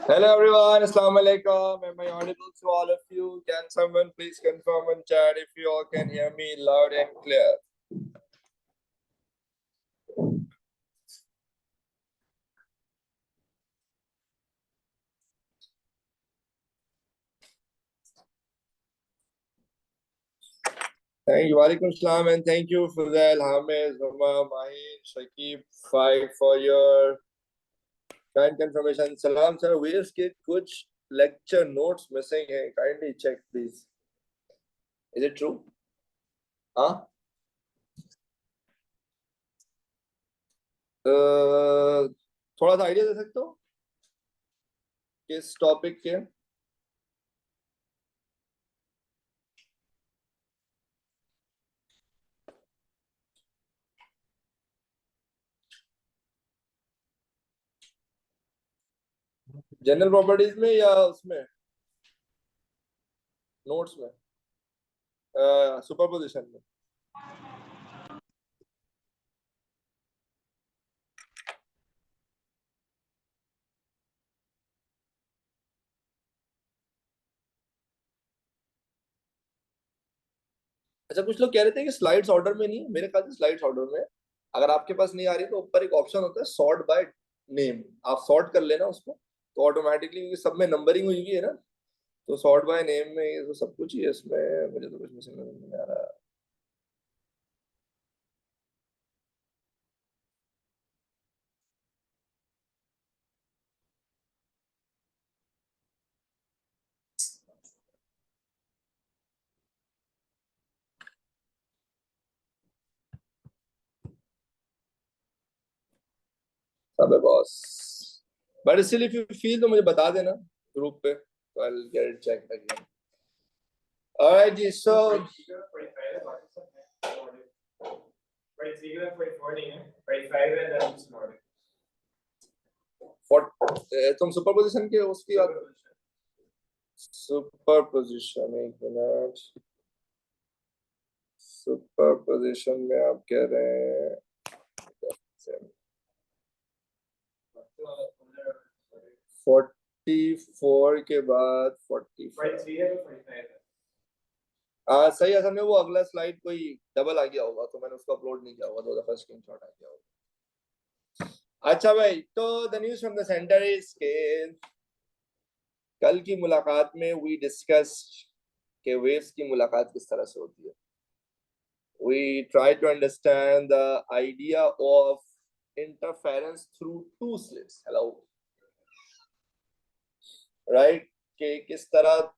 Hello everyone, Assalamu alaikum. Am I audible to all of you? Can someone please confirm in chat if you all can hear me loud and clear? Thank you, Walaikum Salam, and thank you Fuzail, Hamed, Huma, Maheen, Shakib, Five for your kind confirmation. Salam sir, where's के कुछ lecture notes missing है? Kindly check please. Is it true? हाँ? थोड़ा सा idea दे सकते हो किस topic के? जनरल प्रॉपर्टीज में या उसमें नोट्स में सुपरपोजिशन में? अच्छा, कुछ लोग कह रहे थे कि स्लाइड्स ऑर्डर में नहीं, मेरे ख्याल से स्लाइड्स ऑर्डर में। अगर आपके पास नहीं आ रही तो ऊपर एक ऑप्शन होता है सॉर्ट बाय नेम, आप सॉर्ट कर लेना उसको तो ऑटोमेटिकली, क्योंकि सब में नंबरिंग हुई है ना, तो सॉर्ट बाय नेम में ये तो सब कुछ ही है इसमें। मुझे तो कुछ मिसिंग नहीं आ रहा। सब है boss, but still if you feel तो मुझे बता देना ग्रुप पे, तो I will get it check again. Alright जी, सो 43 तुम सुपर पोजीशन के उसकी बात, सुपर पोजीशन, एक मिनट, सुपर पोजीशन में आप कह रहे हैं 44 के बाद 45। सही, असल में वो अगला स्लाइड कोई डबल आ गया होगा तो मैंने उसको अपलोड नहीं किया होगा, 2 दफा स्क्रीनशॉट आ गया होगा। अच्छा भाई, तो the news from the centre is के कल की मुलाकात में वी डिस्कस के वेव्स की मुलाकात किस तरह से होती है। We try to understand the idea of interference through two slits. Hello, right? कि किस तरह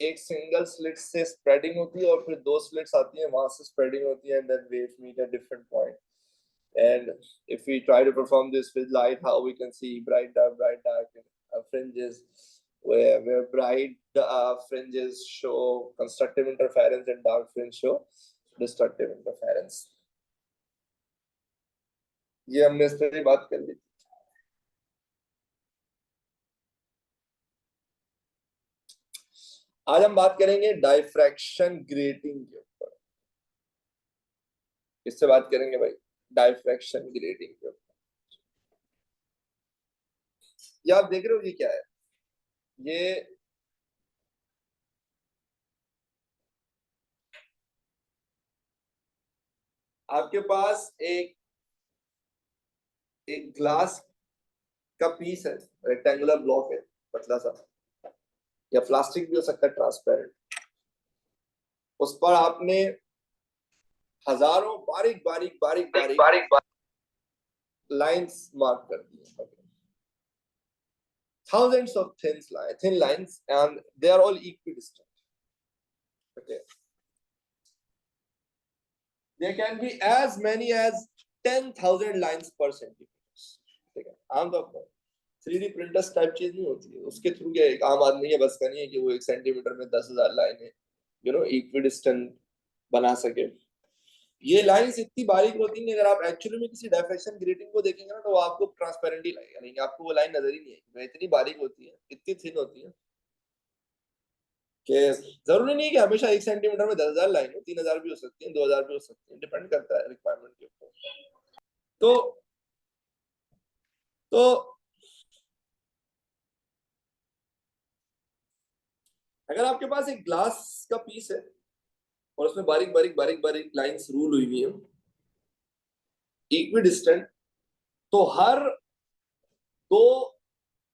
एक सिंगल स्लिट से स्प्रेडिंग होती है और फिर 2 स्लिट्स आती हैं, वहां से स्प्रेडिंग होती है, and then waves meet at different point. And if we try to perform this with light, how we can see bright, dark fringes, where bright fringes show constructive interference and dark fringe show destructive interference. ये हमने इस पर बात कर ली। आज हम बात करेंगे डाइफ्रैक्शन ग्रेटिंग के ऊपर। किससे बात करेंगे भाई? डाइफ्रैक्शन ग्रेटिंग के ऊपर। ये आप देख रहे हो ये क्या है, ये आपके पास एक एक ग्लास का पीस है, रेक्टेंगुलर ब्लॉक है पतला सा, या प्लास्टिक भी हो सकता है ट्रांसपेरेंट, उस पर आपने हजारों बारीक बारीक बारीक बारीक बारीक लाइंस मार्क कर दी है, thousands of thin lines, and they are all equidistant. Okay. There can be as many as 10,000 lines per centimeter. ठीक है, आमतौर पर 3D प्रिंटर्स टाइप चीज नहीं होती है, उसके थ्रू क्या एक आम आदमी के बस का नहीं है कि वो 1 सेंटीमीटर में 10,000 लाइनें इक्विडिस्टेंट बना सके। ये लाइंस इतनी बारीक होती हैं, अगर आप एक्चुअली में किसी डायफ्रैक्शन ग्रेटिंग को देखेंगे ना तो वो आपको ट्रांसपेरेंट ही लगेगा, नहीं आपको वो लाइन नजर ही नहीं आएगी, इतनी बारीक होती है, इतनी थिन होती है कि जरूरी नहीं कि हमेशा 1 सेंटीमीटर में 10,000 लाइन हो, 3,000 भी हो सकती है, 2,000 भी हो सकती है, डिपेंड करता है रिक्वायरमेंट के ऊपर। तो तो अगर आपके पास एक ग्लास का पीस है और उसमें बारीक बारीक बारीक बारीक लाइंस रूल हुई हुई है इक्विडिस्टेंट, तो हर दो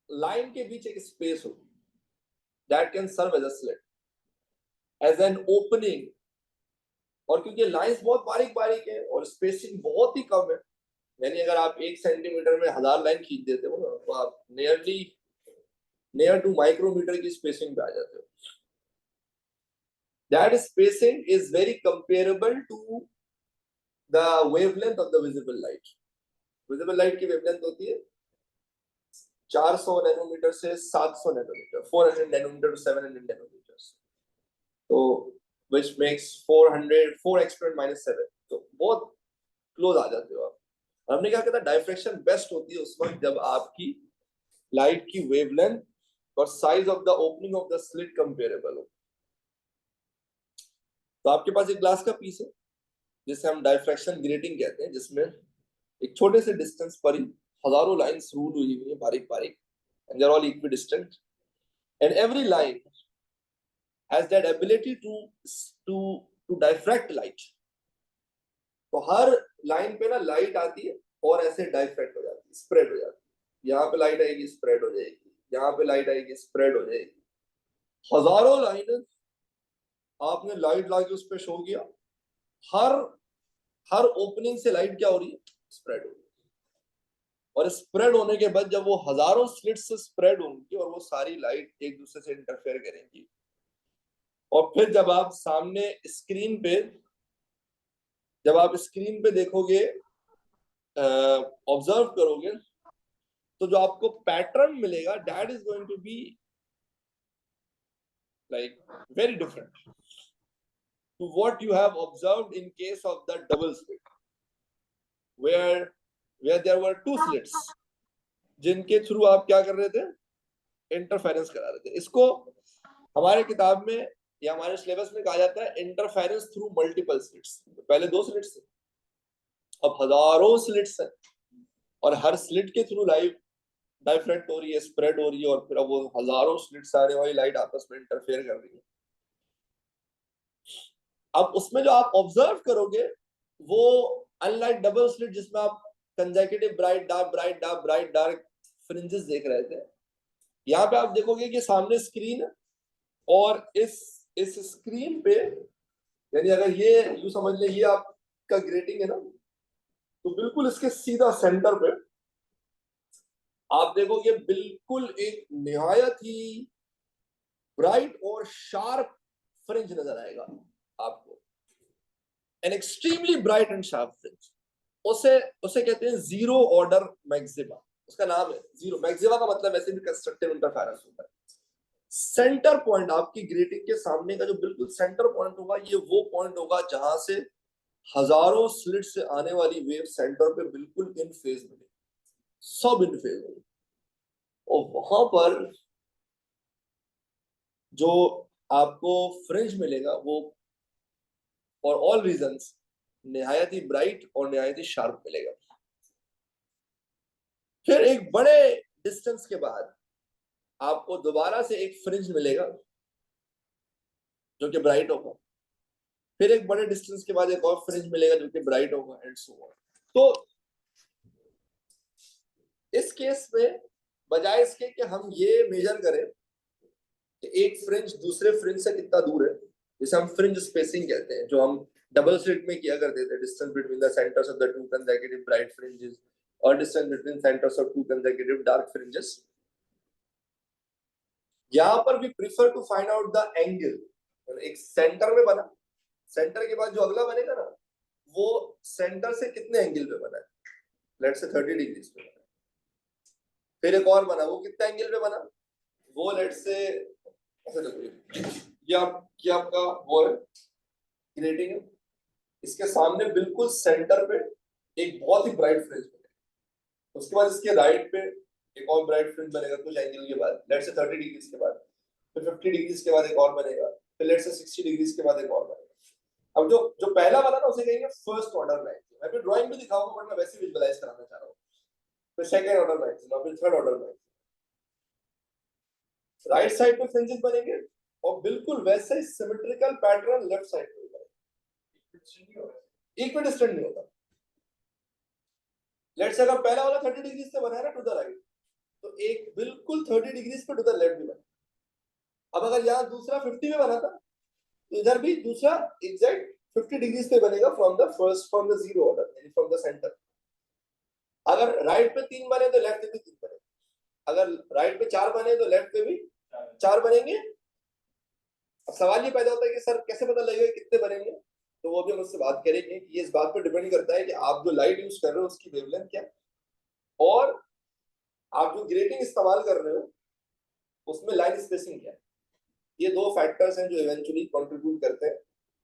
लाइन के बीच एक स्पेस होगी that can serve as a slit, as an opening. और क्योंकि लाइंस बहुत बारीक बारीक है और स्पेसिंग बहुत ही कम है, यानी अगर आप 1 सेंटीमीटर में 1,000 लाइन खींच देते हो ना तो आप नियर टू माइक्रोमीटर की स्पेसिंग पे आ जाते हो। That spacing is very comparable to the wavelength of the visible light. Visible light की wavelength होती है 400 नैनोमीटर से 700 नैनोमीटर, 400 नैनोमीटर to 700 नैनोमीटर, तो which makes 400 4 exponent minus 7, तो बहुत क्लोज आ जाते हो आप। हमने क्या कहता है डायफ्रैक्शन बेस्ट होती है उस वक्त जब आपकी लाइट की वेवलेंथ और size of the opening of the slit comparable हो। तो आपके पास एक ग्लास का पीस है जिसे हम डायफ्रैक्शन ग्रेटिंग कहते हैं, जिसमें एक छोटे से डिस्टेंस पर ही हजारों लाइंस रूल हुई हुई है बारीक बारीक, and they're all equidistant, and every line has that ability to to diffract light। तो हर लाइन पे ना लाइट आती है और ऐसे डाइफ्रैक्ट हो जाती है, स्प्रेड हो जाती है, यहाँ पे लाइट आएगी स्प्रेड हो जाएगी, यहाँ पे लाइट आएगी स्प्रेड हो जाएगी, हजारों लाइन आपने लाइट ला के उस पर शो किया, हर हर ओपनिंग से लाइट क्या हो रही है, स्प्रेड हो रही है। और स्प्रेड होने के बाद जब वो हजारों स्लिट से स्प्रेड होंगी और वो सारी लाइट एक दूसरे से इंटरफेयर करेंगी, और फिर जब आप स्क्रीन पे देखोगे, ऑब्जर्व करोगे, तो जो आपको पैटर्न मिलेगा that is going to be like very different to what you have observed in case of the double slit, where there were two slits जिनके थ्रू आप क्या कर रहे थे, इंटरफेरेंस करा रहे थे। इसको हमारे किताब में या हमारे सिलेबस में कहा जाता है इंटरफेरेंस थ्रू मल्टीपल स्लिट्स। पहले 2 स्लिट्स थे, अब हजारों स्लिट्स हैं और हर स्लिट के थ्रू लाइट डाइफ्रैक्ट हो रही है, स्प्रेड हो रही है, और फिर अब वो हजारों स्लिट्स सारे वाली लाइट आपस में इंटरफेयर कर रही है। अब उसमें जो आप ऑब्जर्व करोगे वो अनलाइक डबल स्लिट जिसमें आप consecutive bright dark dark fringes देख रहे थे, यहाँ पे आप देखोगे कि सामने स्क्रीन है और इस स्क्रीन पे, यानी अगर ये यूं समझ ले ये आपका ग्रेटिंग है ना, तो बिल्कुल इसके सीधा सेंटर पे आप देखोगे बिल्कुल एक निहायत ही ब्राइट और शार्प फ्रिंज नजर आएगा आपको, an extremely bright and sharp fringe. उसे उसे कहते हैं जीरो ऑर्डर मैक्सिमा, उसका नाम है जीरो। मैक्सिमा का मतलब ऐसे भी कंस्ट्रक्टिव इंटरफेरेंस होता है। सेंटर पॉइंट आपकी ग्रेटिंग के सामने का जो बिल्कुल सेंटर पॉइंट होगा, ये वो पॉइंट होगा जहां से हजारों स्लिट से आने वाली वेव सेंटर पे बिल्कुल इन फेज मिलेगी, सब इन फेज होगी, और वहां पर जो आपको फ्रिंज मिलेगा वो फॉर ऑल रीजंस निहायत ही ब्राइट और निहायत ही शार्प मिलेगा। फिर एक बड़े डिस्टेंस के बाद आपको दोबारा से एक फ्रिंज मिलेगा जो कि ब्राइट होगा, फिर एक बड़े डिस्टेंस के बाद एक और फ्रिंज मिलेगा जो कि ब्राइट होगा, एंड सो ऑन। तो इस केस में बजाय इसके कि हम ये मेजर करें कि एक फ्रिंज दूसरे फ्रिंज से कितना दूर है, जिसे हम फ्रिंज स्पेसिंग कहते हैं, जो हम डबल स्लिट में किया करते थे, distance between the centres of the two consecutive bright fringes और distance between centres of two consecutive dark fringes. यहां पर भी prefer to find out the angle. एक सेंटर में बना, सेंटर के बाद जो अगला बनेगा ना, वो सेंटर से कितने एंगल पे बना है, लेट्स से 30 डिग्री पे बना। फिर एक और बना, वो कितने एंगल पे बना, वो लेट्स से ऐसे देखिए, ये आपका वो है ग्रेटिंग है, इसके सामने बिल्कुल सेंटर पे एक बहुत ही ब्राइट फ्रिंज बनेगा, उसके बाद इसके राइट पे एक और ब्राइट फ्रिंज बनेगा कुछ एंगल के बाद, लेट्स से 30 डिग्री के बाद, फिर 50 डिग्री के बाद एक और बनेगा, फिर लेट्स से 60 डिग्री के बाद एक और बनेगा। अब जो जो पहला वाला ना उसे कहेंगे फर्स्ट ऑर्डर लाइन। मैं भी ड्राइंग में दिखाऊंगा बट मैं वैसे विजुअलाइज कराना चाह रहा हूँ। फिर सेकंड ऑर्डर लाइन, फिर third order line, right side पे फ्रिंजेस बनेंगे और बिल्कुल वैसे ही सिमेट्रिकल पैटर्न लेफ्ट साइड पे बनेगा, इक्विडिस्टेंट नहीं होता। लेट्स से अगर पहला वाला 30 डिग्री से बना है ना टू द राइट, तो एक बिल्कुल 30 डिग्री पे टू द लेफ्ट भी बना। अब अगर यहाँ दूसरा 50 में बना था तो इधर भी दूसरा एग्जैक्ट 50 डिग्री पे बनेगा from the first, from the zero order, यानी फ्रॉम द सेंटर। अगर राइट पे 3 बने तो लेफ्ट पे भी 3 बने, अगर राइट पे 4 बने तो लेफ्ट पे भी 4 बनेंगे। अब सवाल ये पैदा होता है कि सर कैसे पता लगेगा कितने बनेंगे, तो वो भी हम उससे बात करेंगे कि ये इस बात पर डिपेंड करता है कि आप जो लाइट यूज कर रहे हो उसकी वेवलेंथ क्या है, और आप जो ग्रेटिंग इस्तेमाल कर रहे हो उसमें लाइन स्पेसिंग क्या है। ये दो फैक्टर्स हैं जो इवेंचुअली कंट्रीब्यूट करते हैं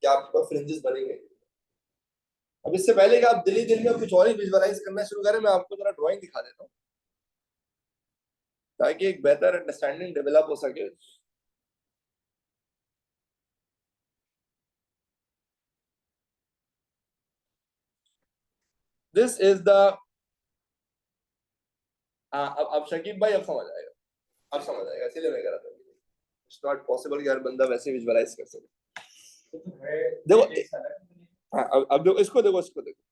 कि आपके फ्रिंजेस बनेंगे। अब इससे पहले कि आप दिल में कुछ और ही विजुअलाइज करना शुरू करें, मैं आपको जरा ड्राइंग दिखा देता हूँ ताकि एक बेहतर अंडरस्टैंडिंग डेवलप हो सके। दिस इज द, अब शकीब भाई अब समझ आएगा, अब समझ आएगा, इसीलिए मैं कह रहा था इट्स नॉट पॉसिबल कि हर बंदा वैसे विजुअलाइज कर सके। देखो हाँ, अब देखो इसको, देखो इसको, देखो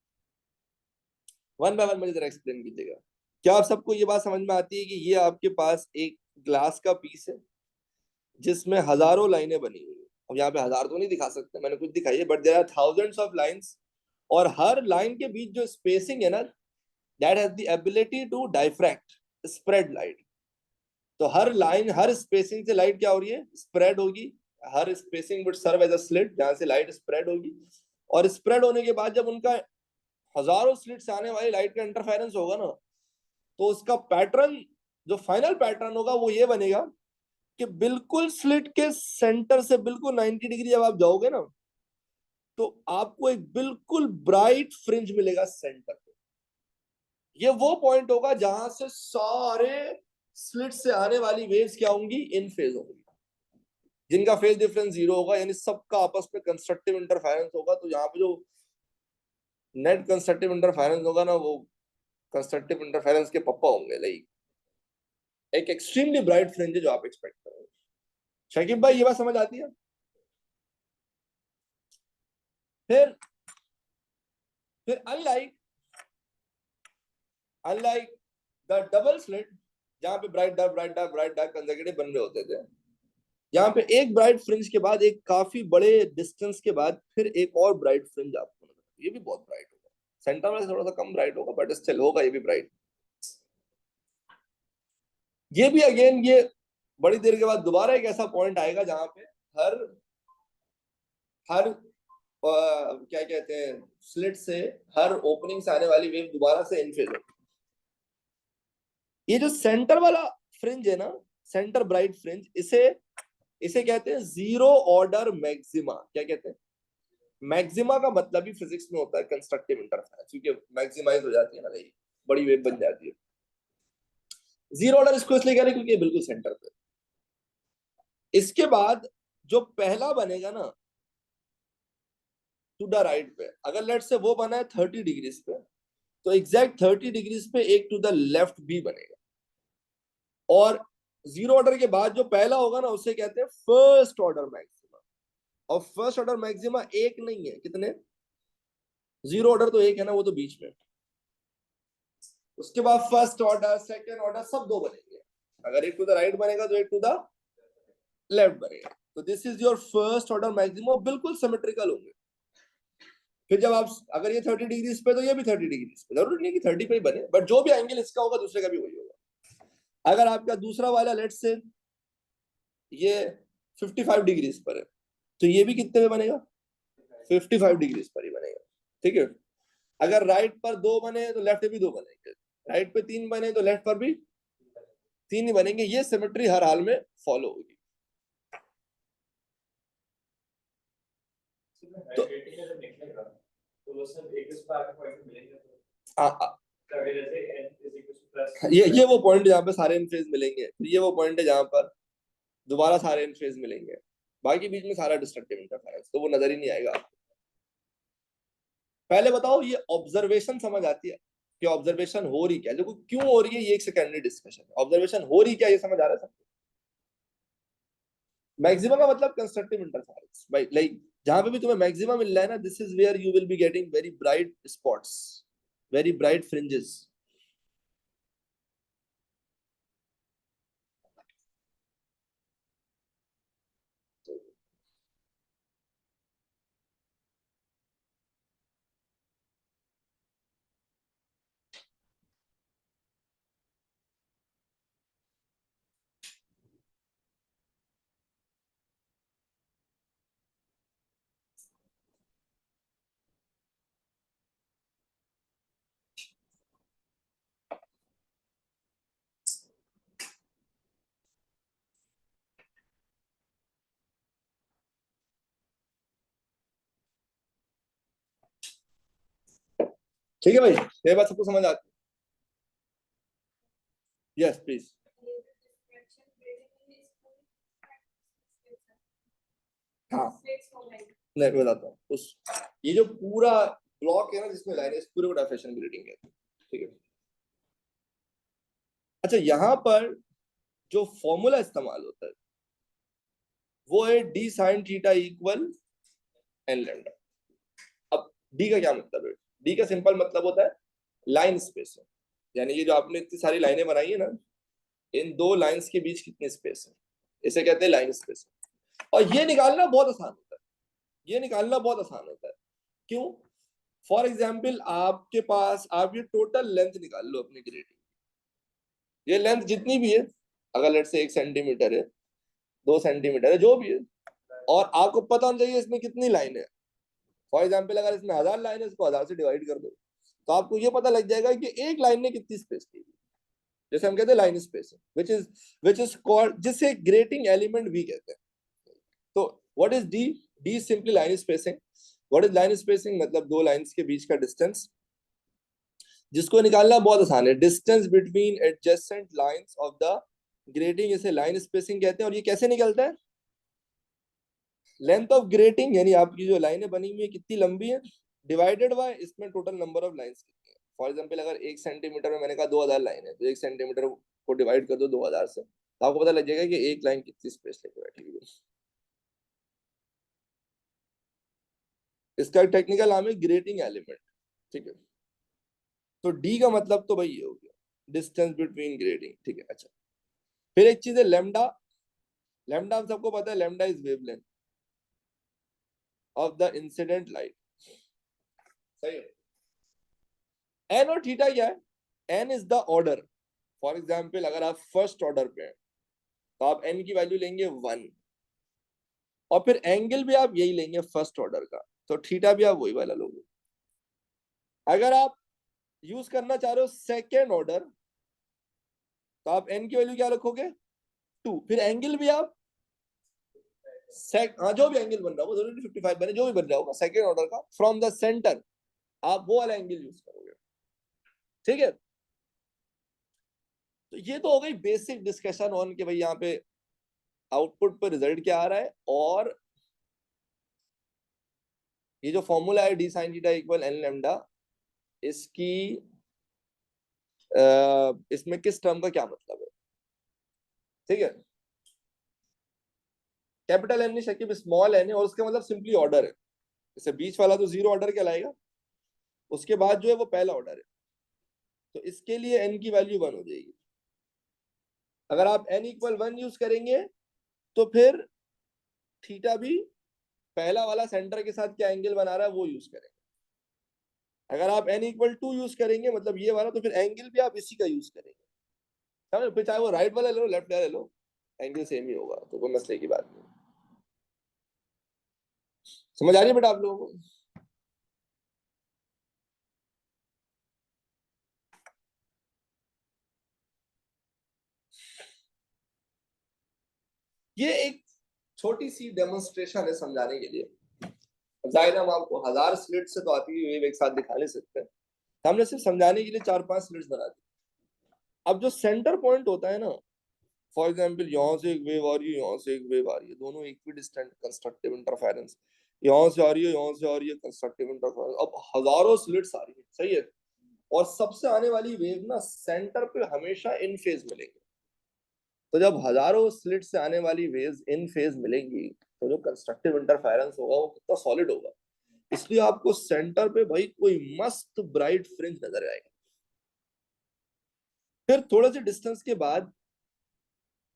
वन बाय वन मुझे जरा एक्सप्लेन कीजिएगा। क्या आप सबको ये बात समझ में आती है कि ये आपके पास एक ग्लास का पीस है जिसमें हजारों लाइनें बनी हुई है। अब यहाँ पे हजार तो नहीं दिखा सकते, मैंने कुछ दिखाई है, but there are thousands of lines, और हर लाइन के बीच जो स्पेसिंग है ना, that has the ability to diffract, spread light. तो हर लाइन, हर स्पेसिंग से लाइट क्या हो रही है, स्प्रेड होगी। हर spacing would serve as a slit जहां से लाइट स्प्रेड होगी, और स्प्रेड होने के बाद जब उनका हजारों स्लिट से आने वाली लाइट का इंटरफेरेंस होगा ना, तो उसका पैटर्न, जो फाइनल पैटर्न होगा वो ये बनेगा कि बिल्कुल स्लिट के सेंटर से बिल्कुल 90 डिग्री जब आप जाओगे ना, तो आपको एक बिल्कुल ब्राइट फ्रिंज मिलेगा सेंटर पे। ये वो पॉइंट होगा जहां से सारे स्लिट से आने वाली वेव्स क्या होंगी, इन फेज होंगी, जिनका फेज डिफरेंस 0 होगा, यानी सबका आपस में कंस्ट्रक्टिव इंटरफेरेंस होगा। तो यहाँ पे जो नेट कंस्ट्रक्टिव इंटरफेरेंस होगा ना, वो कंस्ट्रक्टिव इंटरफेरेंस के पप्पा होंगे, लाइक एक एक्सट्रीमली ब्राइट फ्रिंज है जो आप एक्सपेक्ट करोगे। शकीब भाई ये बात समझ आती है? फिर फिर unlike unlike the double slit, जहां पे bright dark bright dark bright dark consecutive बन रहे होते थे, यहाँ पे एक ब्राइट फ्रिंज के बाद एक काफी बड़े डिस्टेंस के बाद फिर एक और ब्राइट फ्रिंज आपको नजर, ये भी बहुत ब्राइट होगा, सेंटर में थोड़ा सा कम ब्राइट होगा बट स्टिल होगा ये भी ब्राइट। ये भी अगेन ये बड़ी देर के बाद दोबारा एक ऐसा पॉइंट आएगा जहां पे हर हर क्या कहते हैं, स्लिट से, हर ओपनिंग से आने वाली वेव दोबारा से इनफेज होगी। ये जो सेंटर वाला फ्रिंज है ना, सेंटर ब्राइट फ्रिंज, इसे इसे कहते हैं जीरो ऑर्डर मैक्सिमा। क्या कहते हैं? मैक्सिमा का मतलब ही फिजिक्स में होता है कंस्ट्रक्टिव इंटरफेरेंस, क्योंकि मैक्सिमाइज हो जाती है ना, बड़ी वेव बन जाती है। जीरो ऑर्डर इसको इसलिए कह रहे हैं क्योंकि बिल्कुल सेंटर पे। इसके बाद जो पहला बनेगा ना टू द राइट पे, अगर लेट से वो बना है 30 डिग्री पे, तो एग्जैक्ट 30 डिग्री पे एक टू द लेफ्ट भी बनेगा। और जीरो ऑर्डर के बाद जो पहला होगा ना उसे कहते हैं फर्स्ट ऑर्डर मैक्सिमा। और फर्स्ट ऑर्डर मैक्सिमा एक नहीं है, कितने? जीरो ऑर्डर तो एक है ना, वो तो बीच में। उसके बाद फर्स्ट ऑर्डर, सेकंड ऑर्डर, सब दो बनेंगे। अगर एक टू द राइट बनेगा तो एक टू द लेफ्ट बनेगा। तो this is your first order maximum, बिल्कुल सिमेट्रिकल होंगे। फिर जब आप अगर ये 30 डिग्रीज पे तो ये भी 30 डिग्रीज पे, जरूरी नहीं कि 30 पे ही बने, बट जो भी एंगल इसका होगा दूसरे का भी वही होगा। अगर आपका दूसरा वाला लेट से ये 55 डिग्रीज पर है तो ये भी कितने पे बनेगा? 55 डिग्रीज पर ही बनेगा। ठीक है। अगर राइट पर दो बने तो लेफ्ट पे भी दो बनेंगे, राइट पे तीन बने तो लेफ्ट पर भी तीन ही बनेंगे। ये सिमेट्री हर हाल में फॉलो होगी। तो ये वो पॉइंट जहाँ पे सारे इन फेज मिलेंगे, ये वो पॉइंट है जहाँ पर दोबारा सारे इन फेज मिलेंगे। बाकी बीच में सारा डिस्ट्रक्टिव इंटरफेरेंस तो वो नजर ही नहीं आएगा आपको। पहले बताओ ये ऑब्जर्वेशन समझ आती है कि ऑब्जर्वेशन हो रही क्या, देखो क्यों हो रही है ये एक सेकेंडरी डिस्कशन है। ऑब्जर्वेशन हो रही क्या ये समझ आ रहा है सबको? मैक्सिमम का मतलब कंस्ट्रक्टिव इंटरफेरेंस भाई, लाइक जहां पे भी तुम्हें मैक्सिमम मिल रहा है ना, this is where you will be getting very bright spots, very bright fringes. ठीक है भाई, ये बात सबको समझ आती है? Yes please. हाँ मैं बताता हूँ उस, ये जो पूरा ब्लॉक है ना जिसमें लाइन है, इस पूरे को डायफ्रेक्शन ग्रेडिंग है। ठीक है। अच्छा, यहाँ पर जो फॉर्मूला इस्तेमाल होता है वो है d sine theta equal n lambda. अब डी का क्या मतलब है? डी का सिंपल मतलब होता है लाइन स्पेस है, यानी ये जो आपने इतनी सारी लाइनें बनाई है ना, इन दो लाइंस के बीच कितनी स्पेस है, इसे कहते हैं लाइन स्पेस। और ये निकालना बहुत आसान होता है, ये निकालना बहुत आसान होता है। क्यों? फॉर एग्जाम्पल आपके पास, आप ये टोटल लेंथ निकाल लो अपनी ग्रेडिंग, ये लेंथ जितनी भी है, अगर लेट से 1 सेंटीमीटर है, 2 सेंटीमीटर है, जो भी है, और आपको पता होना चाहिए इसमें कितनी लाइन है। फॉर एग्जाम्पल अगर इसमें 1000 लाइन है, इसको 1000 से डिवाइड कर दो तो आपको ये पता लग जाएगा कि एक लाइन ने कितनी स्पेस ली। जैसे हम कहते हैं line space, which is called, जिसे ग्रेटिंग एलिमेंट भी कहते हैं। तो what is D? D simply line spacing. What is line spacing? मतलब दो लाइंस के बीच का डिस्टेंस, जिसको निकालना बहुत आसान है। Distance between adjacent lines of the grating, इसे लाइन स्पेसिंग कहते हैं। और ये कैसे निकलता है? लेंथ ऑफ ग्रेटिंग, यानी आपकी जो लाइनें बनी हुई है कितनी लंबी है, डिवाइडेड बाय इसमें टोटल नंबर ऑफ लाइंस कितनी है। फॉर एग्जांपल अगर 1 सेंटीमीटर में मैंने कहा 2000 लाइन है, तो 1 सेंटीमीटर को डिवाइड कर दो 2000 से, तो आपको पता लग जाएगा कि एक लाइन कितनी स्पेस लेके बैठी हुई है। इसका टेक्निकल नाम है ग्रेटिंग एलिमेंट। ठीक है। तो डी का मतलब तो भाई ये हो गया, डिस्टेंस बिटवीन ग्रेटिंग। ठीक है। अच्छा, फिर एक चीज है लेमडा। लेमडा हम सबको पता है, lambda is wavelength of the incident light. सही है। एन और थीटा क्या है? N is the order. For example अगर आप फर्स्ट ऑर्डर पे हैं तो आप एन की वैल्यू लेंगे 1, और फिर एंगल भी आप यही लेंगे फर्स्ट ऑर्डर का, तो थीटा भी आप वही वाला लोगे। अगर आप यूज करना चाह रहे हो सेकेंड ऑर्डर तो आप एन की वैल्यू क्या रखोगे? 2। फिर एंगल भी आप हाँ जो भी एंगल बन रहा होगा, जरूरी 55 बने, जो भी बन रहा होगा सेकेंड ऑर्डर का, फ्रॉम द सेंटर आप वो वाला एंगल यूज करोगे। ठीक है। तो ये तो हो गई बेसिक डिस्कशन ऑन के भाई यहाँ पे आउटपुट पर रिजल्ट क्या आ रहा है, और ये जो फॉर्मूला है d sine theta equal n lambda, इसकी इसमें किस टर्म का क्या मतलब है। ठीक है, कैपिटल एन नहीं शकीब, स्मॉल एन है, और उसका मतलब सिंपली ऑर्डर है। जैसे बीच वाला तो जीरो ऑर्डर कहलाएगा, उसके बाद जो है वो पहला ऑर्डर है, तो इसके लिए एन की वैल्यू 1 हो जाएगी। अगर आप एन इक्वल 1 यूज करेंगे तो फिर थीटा भी पहला वाला सेंटर के साथ क्या एंगल बना रहा है वो यूज करेंगे। अगर आप एन इक्वल 2 यूज करेंगे, मतलब ये वाला, तो फिर एंगल भी आप इसी का यूज करेंगे, समझ? फिर चाहे वो राइट वाला ले लो लेफ्ट वाला ले लो, एंगल सेम ही होगा, तो कोई मसले की बात नहीं। समझ आ रही है बेटा आप लोगों को? ये एक छोटी सी डेमोन्स्ट्रेशन है समझाने के लिए। जाहिर है हम आपको 1000 स्लिट से तो आती हुई वेव एक साथ दिखा नहीं सकते, तो हमने सिर्फ समझाने के लिए 4-5 स्लिट्स बना दी। अब जो सेंटर पॉइंट होता है ना, फॉर एग्जाम्पल यहाँ से एक वेव आ रही है, यहाँ से एक वेव आ रही है, दोनों इक्विडिस्टेंट कंस्ट्रक्टिव इंटरफेरेंस, यहाँ से आ रही है, यहाँ से आ रही है, कंस्ट्रक्टिव इंटरफेरेंस। अब हजारों स्लिट्स आ रही है, सही है, और सबसे आने वाली वेव ना सेंटर पे हमेशा इन फेज मिलेंगे। तो जब हजारों स्लिट से आने वाली वेव्स इन फेज मिलेंगी, तो जो कंस्ट्रक्टिव इंटरफेरेंस होगा वो कितना सॉलिड होगा। इसलिए आपको सेंटर पे भाई कोई मस्त ब्राइट फ्रिंज नजर आएगा। फिर थोड़े से डिस्टेंस के बाद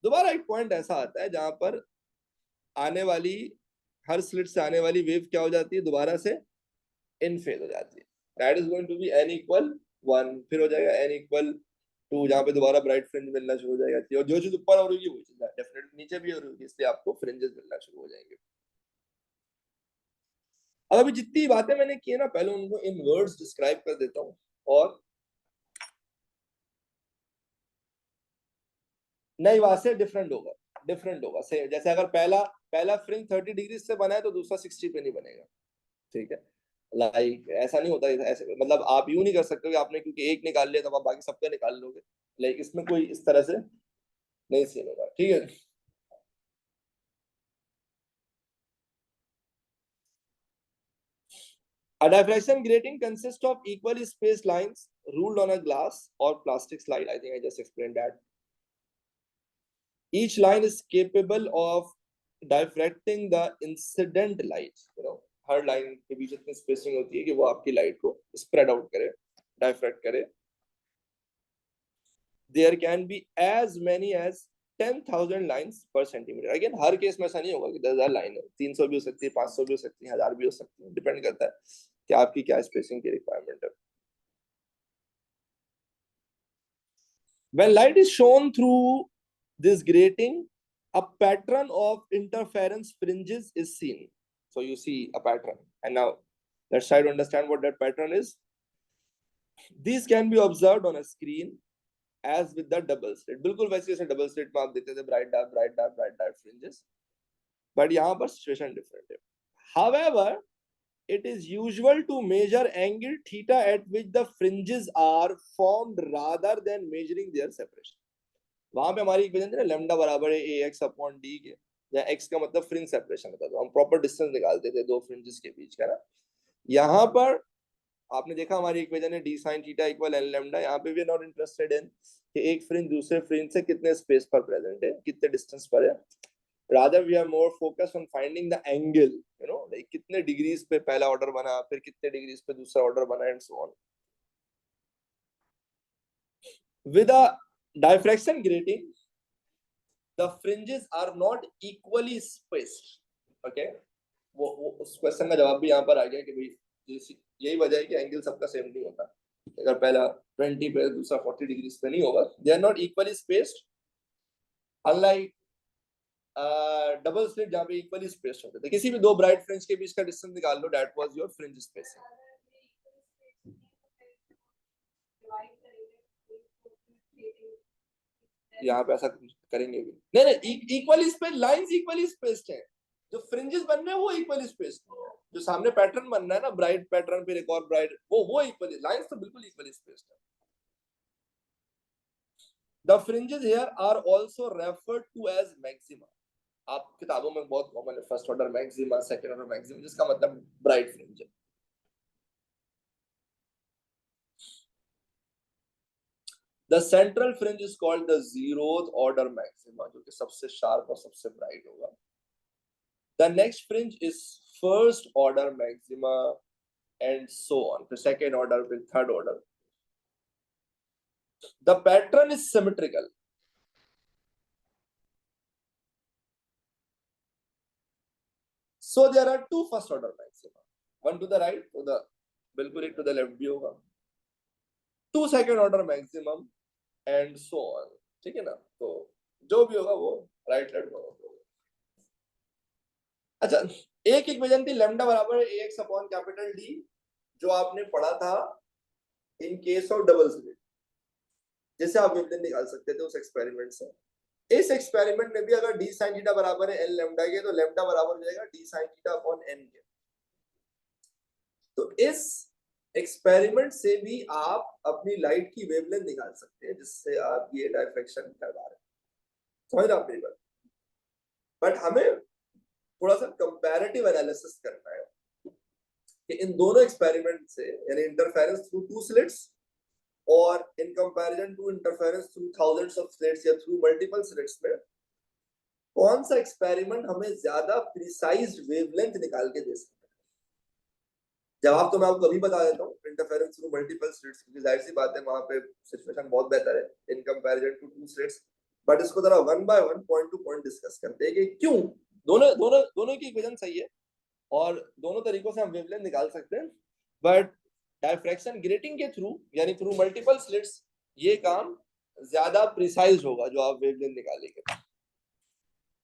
दोबारा एक पॉइंट ऐसा आता है जहां पर आने वाली, हर स्लिट से आने वाली वेव क्या हो जाती है, दोबारा से इन फेज हो जाती है। That is going to be n equal 1, फिर हो जाएगा एन इक्वल 2, जहां पे दोबारा ब्राइट फ्रिंज मिलना शुरू हो जाएगा, और जो चीज ऊपर हो रही है वही चीज डेफिनेटली नीचे भी हो रही है, इसलिए आपको फ्रिंजेस मिलना शुरू हो जाएंगे। अब अभी जितनी बातें मैंने की है ना, पहले उनको इन वर्ड्स डिस्क्राइब कर देता हूँ, और नई बात से डिफरेंट होगा, डिफरेंट होगा से, जैसे अगर पहला पहला फ्रिंज 30 डिग्री से बना है तो दूसरा 60 पे नहीं बनेगा, ठीक है? लाइक ऐसा नहीं होता, ऐसे मतलब आप यूं नहीं कर सकते कि आपने क्योंकि एक निकाल लिया तो आप बाकी सबका निकाल लोगे, लाइक इसमें कोई इस तरह से नहीं सीन होगा, ठीक है? A diffraction grating consists of equally spaced lines ruled on a glass or plastic slide. I think I just explained that. Each line is capable of diffracting the incident light. You know, her line के बीच इतनी spacing होती है कि वो आपकी light को spread out करे, डाइफ्रैक्ट करे। There can be as many as 10,000 lines per centimeter. Again, her case में ऐसा नहीं होगा कि 10,000 लाइन है, 300 भी हो सकती है, 500 भी हो सकती है, 1000 भी हो सकती है, डिपेंड करता है कि आपकी क्या स्पेसिंग की रिक्वायरमेंट है। When light is shown through this grating, a pattern of interference fringes is seen. So you see a pattern. And now let's try to understand what that pattern is. These can be observed on a screen as with the double slit. बिल्कुल वैसे जैसे double slit में आप देखते थे bright dark bright dark bright dark fringes, but यहाँ पर situation different है. However, it is usual to measure angle theta at which the fringes are formed rather than measuring their separation. वहां पे हमारी इक्वेशन थी ना, लैम्डा बराबर है ए एक्स अपॉन डी के, या एक्स का मतलब फ्रिंज सेपरेशन होता था, हम प्रॉपर डिस्टेंस निकालते थे दो फ्रिंजेस के बीच का ना। यहाँ पर आपने देखा हमारी इक्वेशन है d sine theta equal n lambda, यहाँ पे भी नॉट इंटरेस्टेड इन कि एक फ्रिंज दूसरे फ्रिंज से कितने स्पेस पर प्रेजेंट है, कितने डिस्टेंस पर है। Rather we are more focused on finding the angle, you know, like कितने डिग्रीज पे पहला ऑर्डर बना, फिर कितने डिग्रीज पे दूसरा ऑर्डर बना, and so on. With a diffraction grating the fringes are not equally spaced. Okay, वो उस क्वेश्चन का जवाब भी यहाँ पर आ गया कि भाई यही वजह है कि एंगल सबका सेम नहीं होता। अगर पहला 20 पे दूसरा 40 डिग्री पे नहीं होगा, they are not equally spaced, unlike double slit जहाँ पे इक्वली स्पेस्ड होते थे। किसी भी दो ब्राइट फ्रिंज के बीच का डिस्टेंस निकाल लो, that was your fringe spacing. यहाँ पे ऐसा करेंगे भी नहीं, नहीं equally space, lines equally spaced है, जो फ्रिंजेस बन रहे हैं वो इक्वली स्पेस्ड नहीं है, जो सामने पैटर्न बन रहा है ना, ब्राइट पैटर्न फिर एक और ब्राइट, वो इक्वली, लाइंस तो बिल्कुल इक्वली स्पेस्ड है। The fringes here are also referred to as maxima. आप किताबों में बहुत कॉमन है first order maxima, second order maxima, जिसका मतलब ब्राइट फ्रिंज है। The central fringe is called the zeroth order maxima, जो कि सबसे शार्प और सबसे ब्राइट होगा. The next fringe is first order maxima and so on, फिर सेकेंड ऑर्डर, फिर third order. The pattern is symmetrical. So there are two first order maxima, one to the right, to the बिल्कुल एक to the left भी होगा, two second order maximum and so on. ठीक है ना, तो जो भी होगा वो राइट लेफ्ट होगा. अच्छा, एक इक्वेशन थी लैम्डा बराबर ax अपॉन कैपिटल D, जो आपने पढ़ा था इन केस ऑफ डबल स्लिट, जैसे आप वेवलेंथ निकाल सकते थे उस एक्सपेरिमेंट से. इस एक्सपेरिमेंट में भी अगर d sin थीटा बराबर है n लैम्डा के, तो लैम्डा बराबर हो जाएगा d sin theta upon n के. तो इस एक्सपेरिमेंट से भी आप अपनी लाइट की वेवलेंथ निकाल सकते हैं, जिससे आप ये डायफ्रैक्शन करवा रहे हैं. समझ रहे आप मेरी बात? बट हमें थोड़ा सा कंपैरेटिव एनालिसिस करना है कि इन दोनों एक्सपेरिमेंट से, यानी इंटरफेरेंस थ्रू टू स्लिट्स और in comparison to interference through thousands of slits या थ्रू मल्टीपल स्लिट्स में, कौन सा एक्सपेरिमेंट हमें ज्यादा प्रिसाइज वेवलेंथ निकाल के दे सकता है. जवाब तो मैं आपको अभी बता देता हूँ, इंटरफेरेंस थ्रू मल्टीपल स्लिट्स, क्योंकि जाहिर सी बात है वहां पे सिचुएशन बहुत बेहतर है in comparison to two slits. But इसको जरा one by one, point to point discuss करते हैं कि क्यों दोनों दोनों दोनों की इक्वेशन सही है और दोनों तरीकों से हम वेवलेंथ निकाल सकते हैं. बट डायफ्रैक्शन ग्रेटिंग के थ्रू, यानी थ्रू मल्टीपल स्लिट्स, ये काम ज्यादा प्रिसाइज होगा जो आप वेवलेंथ निकालेंगे.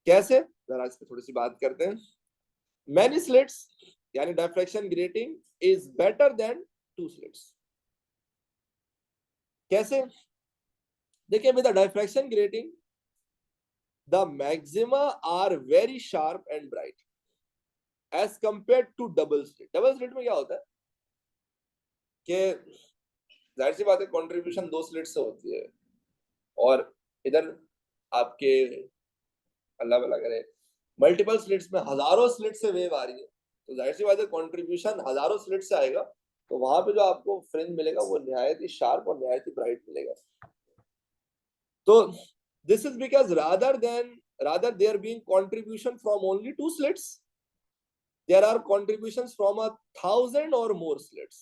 कैसे, जरा इस पे थोड़ी सी बात करते हैं. मैनी स्लिट्स यानी diffraction grating is better than two slits. कैसे? देखिए, with the diffraction grating the maxima are very sharp and bright as compare to double slit. Double slit में क्या होता है कि जाहिर सी बात है कंट्रीब्यूशन दो स्लिट से होती है, और इधर आपके अल्लाह भला करे मल्टीपल स्लिट्स में हजारों स्लिट से वेव आ रही है, तो जाहिर सी बात है कंट्रीब्यूशन हजारों स्लिट से आएगा, तो वहां पे जो आपको फ्रिंज मिलेगा वो निहायत ही शार्प और निहायत ही ब्राइट मिलेगा. तो this is because rather there being contribution from only two slits, there are contributions from 1,000 or more slits.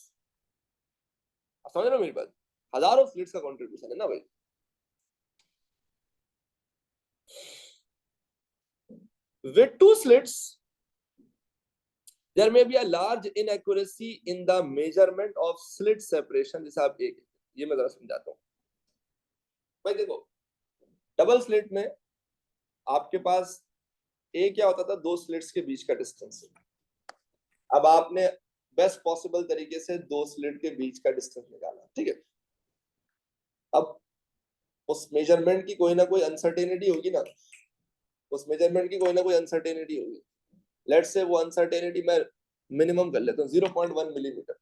समझ रहे हो मेरी बात? हजारों स्लिट्स का कंट्रीब्यूशन है ना भाई. With two slits there may be a large inaccuracy in the measurement of slit separation. जैसे आप एक, ये मैं जरा समझाता हूँ भाई. देखो, डबल स्लिट में आपके पास एक क्या होता था, दो स्लिट्स के बीच का डिस्टेंस. अब आपने बेस्ट पॉसिबल तरीके से दो स्लिट के बीच का डिस्टेंस निकाला, ठीक है. अब उस मेजरमेंट की कोई ना कोई अनसर्टेनिटी होगी ना, उस मेजरमेंट की कोई ना कोई अनसर्टेनिटी होगी. लेट्स से वो अनसर्टेनिटी मैं मिनिमम कर लेता हूँ 0.1 मिलीमीटर,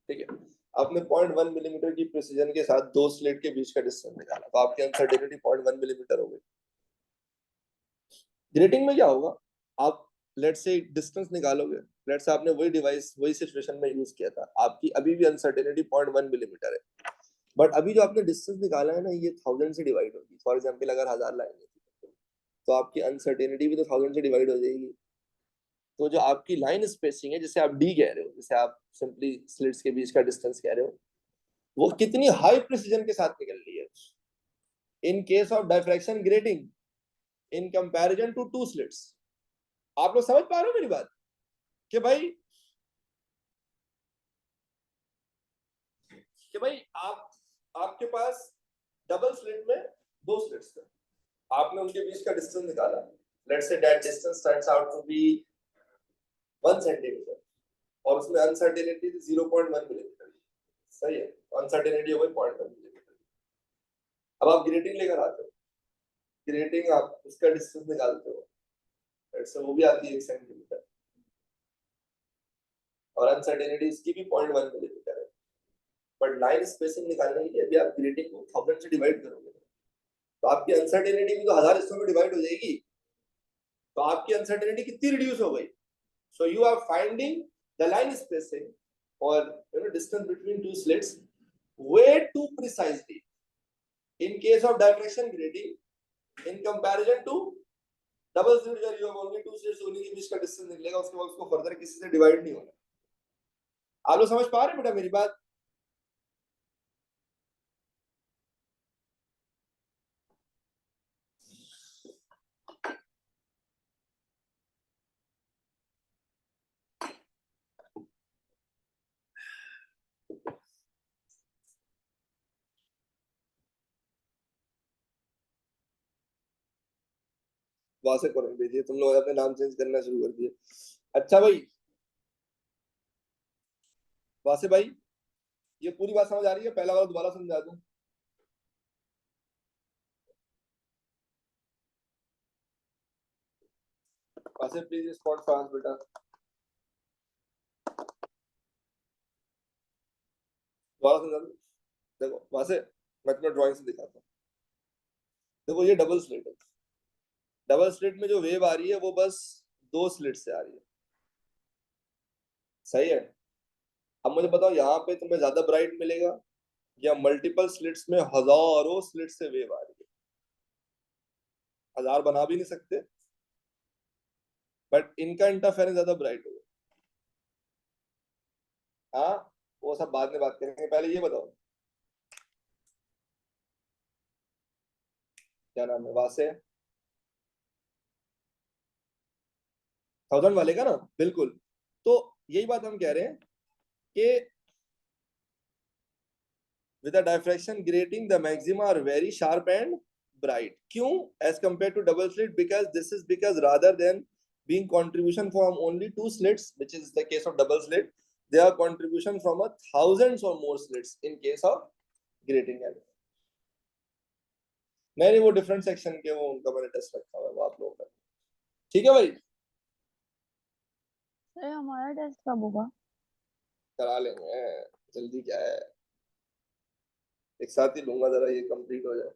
ठीक है. आपने 0.1 मिलीमीटर की प्रिसीजन के साथ दो स्लिट के बीच का डिस्टेंस निकाला, तो आपकी अनसर्टेनिटी 0.1 मिलीमीटर हो गई. ग्रेटिंग में क्या होगा, आप लेट्स से डिस्टेंस निकालोगे, लेट्स से आपने वही डिवाइस वही सिचुएशन में यूज किया था, आपकी अभी भी अनसर्टेनिटी 0.1 मिलीमीटर है, बट अभी जो आपने डिस्टेंस निकाला है ना, ये 1000 से डिवाइड होगी. फॉर एग्जांपल अगर 1000 लाएंगे तो आपकी अनसर्टेनिटी भी तो 1000 से डिवाइड हो जाएगी. तो जो आपकी लाइन स्पेसिंग है, जिसे आप डी कह रहे हो, जिसे आप सिंपली स्लिट्स के बीच का डिस्टेंस कह रहे हो, वो कितनी हाई प्रिसीजन के साथ निकल रही है in case of diffraction grating in comparison to two slits. आप लोग समझ पा रहे हो मेरी बात कि भाई आपके पास डबल स्लिट में दो स्लिट्स थे, आपने उनके बीच का डिस्टेंस निकाला. Let's say that distance turns out to be 1 centimetre, और उसमें अनसर्टेनिटी 0.1 मिलीमीटर. सही है, अनसर्टेनिटी हो गई 0.1 मिलीमीटर. अब आप ग्रेटिंग लेकर आते हो, ग्रेटिंग आप उसका डिस्टेंस निकालते हो, लेट्स से वो भी आती है 1 सेंटीमीटर, और अनसर्टेनिटी इसकी भी 0.1 मिलीमीटर है. बट लाइन स्पेसिंग निकालने के लिए अभी आप ग्रेटिंग को 1000 से डिवाइड करोगे, तो आपकी अनसर्टेनिटी भी तो 1000 हिस्सों में डिवाइड हो जाएगी, तो आपकी अनसर्टेनिटी कितनी रिड्यूस हो गई. So you are finding the line spacing और distance between two slits way too precisely In case of diffraction grating, in comparison to double slit का you have only two slits, उन्हीं के बीच का distance निकलेगा, उसके बाद उसको फर्दर किसी से डिवाइड नहीं होना। आप लोग समझ पा रहे हैं बेटा मेरी बात? वहां से करें भेजिए, तुम लोग अपने नाम चेंज करना शुरू कर दिए। अच्छा भाई, वासे भाई, ये पूरी बात समझ आ रही है? पहला वाला दोबारा समझा दूं? वासे प्लीज स्पॉट फ्रांस बेटा, दोबारा समझा दूं? देखो वासे, मैं तुम्हें ड्राइंग से दिखाता हूँ। देखो ये डबल स्लिट है, डबल स्लिट में जो वेव आ रही है वो बस दो स्लिट से आ रही है, सही है? अब मुझे बताओ यहाँ पे तुम्हें ज्यादा ब्राइट मिलेगा या मल्टीपल स्लिट्स में हजारों स्लिट से वेव आ रही है? हजार बना भी नहीं सकते, बट इनका इंटरफेरेंस ज्यादा ब्राइट होगा। हाँ, वो सब बाद में बात करेंगे, पहले ये बताओ क्या नाम है वासे? 1000 वाले का ना, बिल्कुल। तो यही बात हम कह रहे हैं कि with a diffraction grating the maxima are very sharp and bright. क्यों as compared to double slit? Because this is because rather than being contribution from only two slits, which is the case of double slit, they are contribution from a thousands or more slits in case of grating element. नहीं वो different section के, वो उनका मैंने test रखा हुआ है, वो आप लोगों का। ठीक है भाई, सर हमारा टेस्ट कब होगा? करा लेंगे, जल्दी क्या है, एक साथ ही लूंगा, जरा ये कंप्लीट हो जाए।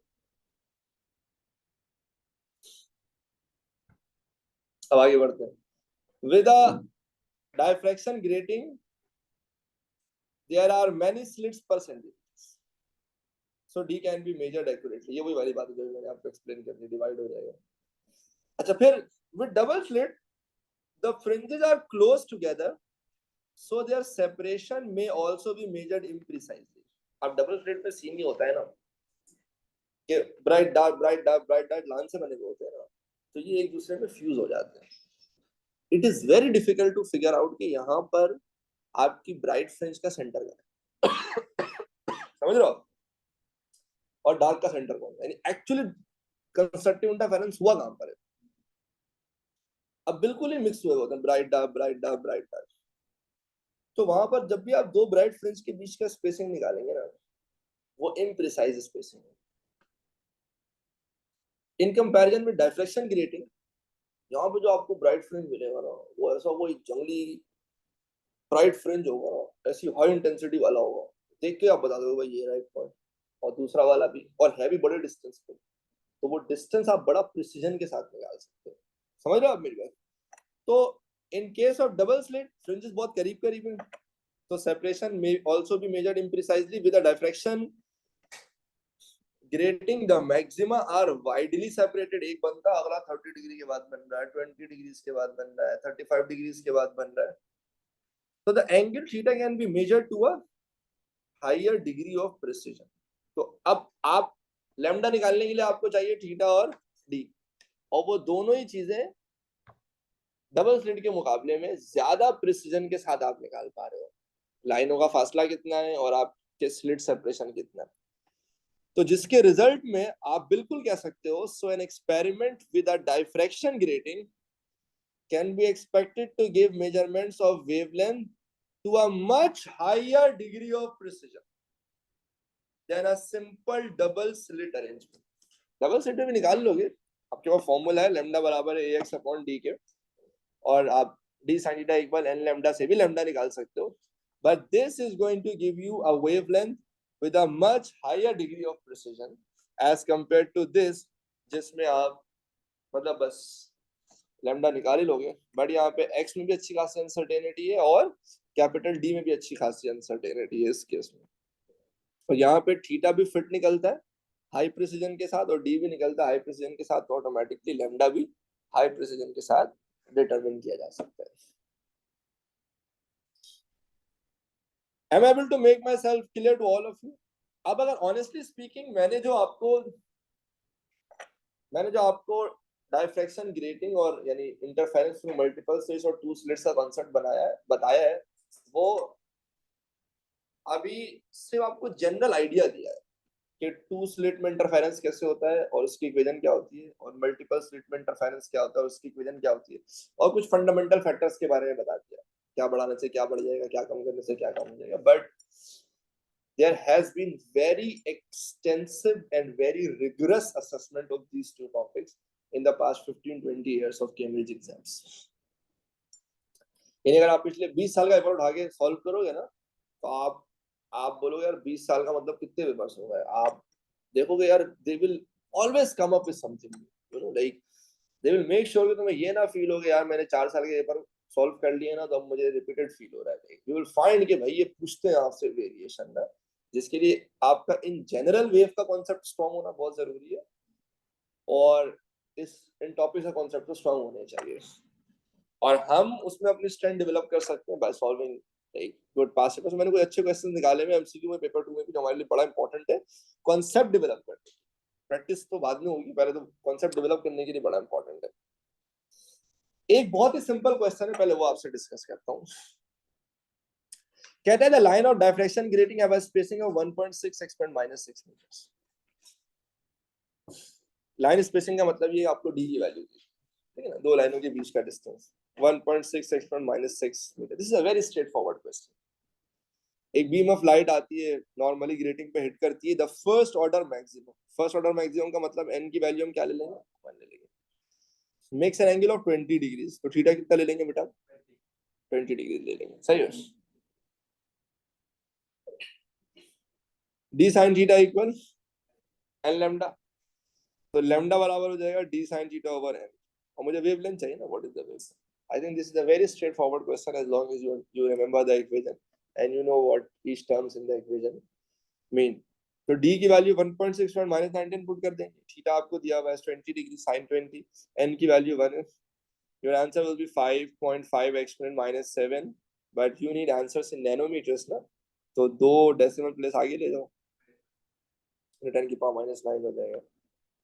अब आगे बढ़ते हैं। With a diffraction grating there are many slits per centimeter, so d can be measured accurately। ये वही वाली बात है जो मैंने आपको एक्सप्लेन कर दी, डिवाइड हो जाएगा। अच्छा फिर with double slit the fringes are close together, so their separation may also be measured imprecisely। अब डबल स्लिट में सीन नहीं होता है ना कि bright dark bright dark bright dark line से बने हुए होते हैं ना, तो ये एक दूसरे में फ्यूज हो जाते हैं। It is very difficult to figure out कि यहाँ पर आपकी ब्राइट फ्रिंज का सेंटर क्या है, समझ रहे हो, और डार्क का सेंटर कौन है, यानी एक्चुअली कंस्ट्रक्टिव इंटरफेरेंस हुआ कहां पर है। अब बिल्कुल ही मिक्स हुए होते हैं, bright dark bright dark bright dark, तो वहां पर जब भी आप दो ब्राइट फ्रिंज के बीच का स्पेसिंग निकालेंगे ना, वो इम्प्रिसाइज स्पेसिंग है। इन कंपैरिजन में डायफ्लेक्शन ग्रेटिंग, यहाँ पे जो आपको ब्राइट फ्रिंज मिलेगा ना, वो ऐसा कोई जंगली ब्राइट फ्रिंज होगा ना, ऐसी हाई इंटेंसिटी वाला होगा, देख के आप बता दोगे भाई ये राइट पॉइंट, और दूसरा वाला भी, और है भी बड़े डिस्टेंस पे, तो वो डिस्टेंस आप बड़ा प्रिसीजन के साथ निकाल सकते हो। समझ रहे हो आप मेरी बात? तो इन case of double slit fringes बहुत करीब करीब है, तो separation may also be measured imprecisely with a diffraction grating the maxima are widely separated। एक बनता है, अगला 30 डिग्री के बाद बन रहा है, 20 डिग्री के बाद बन रहा है, 35 डिग्री के बाद बन रहा है, तो the angle theta can be measured to a higher degree of precision। तो अब आप लैम्डा निकालने के लिए आपको चाहिए थीटा और डी, और वो दोनों ही चीजें डबल स्लिट के मुकाबले में ज्यादा प्रिसीजन के साथ आप निकाल पा रहे हो। लाइनों का फासला कितना है और आपके स्लिट सेपरेशन कितना है, तो जिसके रिजल्ट में आप बिल्कुल कह सकते हो, so an experiment with a diffraction grating can be expected to give measurements of wavelength to a much higher degree of precision than a simple double slit arrangement. Double slit में भी निकाल लोगे, आपके पास फॉर्मूला है lambda बराबर है ax upon D के, और आप d sine theta equal n lambda से भी लैम्डा निकाल सकते हो, but this is going to give you a wavelength with a much higher degree of precision as compared to this, जिसमें आप मतलब बस लैम्डा निकाल ही लोगे, बट यहाँ पे x में भी अच्छी खासी अनसर्टेनिटी है और कैपिटल D में भी अच्छी खासी अनसर्टेनिटी है इस केस में, और यहाँ पे थीटा भी फिट निकलता है, हाई प्रिसीजन के साथ और डी भी निकलता है हाई प्रिसीजन के साथ, तो ऑटोमेटिकली लैम्डा भी हाई प्रिसीजन के साथ डिटरमिन किया जा सकता है। Am I able to make myself clear to all of you? अब अगर ऑनेस्टली स्पीकिंग मैंने जो आपको डायफ्रैक्शन ग्रेटिंग और यानी इंटरफेरेंस थ्रू मल्टीपल स्लिट्स और टू स्लिट्स का कॉन्सेप्ट बताया है, वो अभी सिर्फ आपको जनरल आइडिया दिया है कि टू स्लिट में इंटरफेरेंस कैसे होता है और उसकी इक्वेशन क्या होती है, और मल्टीपल स्लिट में इंटरफेरेंस क्या होता है और उसकी इक्वेशन क्या होती है, और कुछ फंडामेंटल फैक्टर्स के बारे में बता दिया, क्या बढ़ाने से क्या बढ़ जाएगा, क्या कम करने से क्या कम हो जाएगा। But there has been very extensive and very rigorous assessment of these two topics in the past 15-20 years of Cambridge exams. यानी अगर आप पिछले 20 साल का पेपर उठा के सॉल्व करोगे ना, तो आप बोलोगे यार 20 साल का मतलब कितने पेपर्स हो गए। आप देखोगे यार they will always come up with something, you know, like they will make sure कि तुम्हें ये ना फील हो कि यार मैंने 4 साल के पेपर सॉल्व कर लिए ना तो अब मुझे रिपीटेड फील हो रहा है। यू विल फाइंड कि भाई ये पूछते हैं आपसे वेरिएशन ना, जिसके लिए आपका इन जनरल वेव का कॉन्सेप्ट स्ट्रांग होना बहुत जरूरी है, और इस इन टॉपिक का कॉन्सेप्ट तो स्ट्रांग होने चाहिए, और हम उसमें अपनी स्ट्रेंथ डेवलप कर सकते हैं by solving like good past papers. मैंने कोई अच्छे क्वेश्चन निकाले में एमसीक्यू में पेपर 2 में भी, जो हमारे लिए बड़ा इंपॉर्टेंट है कॉन्सेप्ट डेवलप करने। प्रैक्टिस तो बाद में होगी, पहले तो कॉन्सेप्ट डेवलप करने के लिए बड़ा इंपॉर्टेंट है। एक बहुत ही सिंपल क्वेश्चन है, पहले वो आपसे डिस्कस करता हूँ। कहता है the line of diffraction grating have a spacing of 1.6 x -6 metres. Line spacing का मतलब ये आपको डी की वैल्यू दी, ठीक है ना, दो लाइनों के बीच का distance 1.6 x -6 metre. This is a very straightforward question. एक बीम ऑफ लाइट आती है, नॉर्मली ग्रेटिंग पे हिट करती है, the first order maximum. First order maximum का मतलब एन की वैल्यू हम क्या ले लेंगे, 1 ले लेंगे। Makes an angle of 20 degrees, तो थीटा कितना ले लेंगे बेटा, 20 डिग्री ले लेंगे, सही है। D sine theta equal n lambda, तो लैम्डा बराबर हो जाएगा d sine theta over n, और मुझे वेवलेंथ चाहिए ना, what is the wavelength. I think this is a very straightforward question as long as you remember the equation and you know what each terms in the equation mean. तो d की value 1.6 -19 put कर देंगे, theta आपको दिया हुआ है 20 degree sin 20, n की value 1 है। Your answer will be 5.5 exponent -7, but you need answers in nanometers ना, तो 2 डेसिमल प्लेस आगे ले जाओ, 10 की पावर -9 हो जाएगा।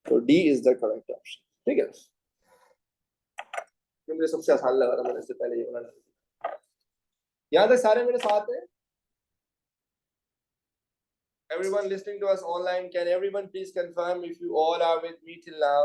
तो D is the correct option, ठीक है। ये मुझे सबसे आसान लगा था, मैंने इससे पहले ये बना। यहाँ तक सारे मेरे साथ हैं? Everyone listening to us online, can everyone please confirm if you all are with me till now?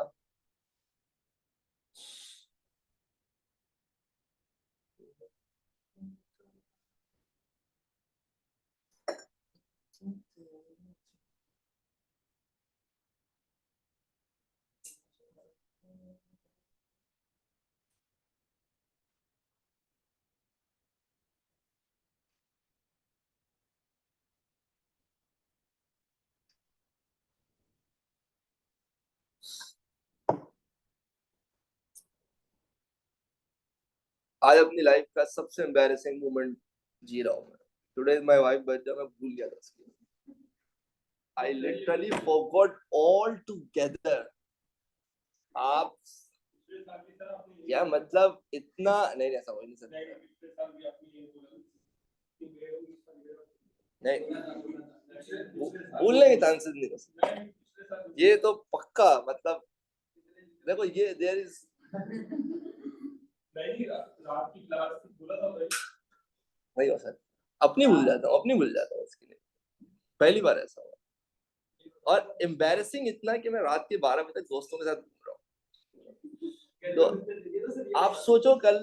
आज अपनी लाइफ का सबसे एम्बैरेसिंग मोमेंट जी रहा हूँ मैं। Today is my wife birthday, मैं भूल गया था उसकी। I literally forgot all together. आप या मतलब इतना नहीं, ऐसा हो नहीं सकता। नहीं, भूलने के चांसेस नहीं हो सकते, ये तो पक्का। मतलब देखो ये देयर इज नहीं हो सकता। अपनी भूल जाता हूँ, अपनी भूल जाता हूँ, उसके लिए पहली बार ऐसा हुआ। और एम्बैरेसिंग इतना कि मैं रात के 12 बजे तक दोस्तों के साथ घूम रहा हूँ। तो आप सोचो, कल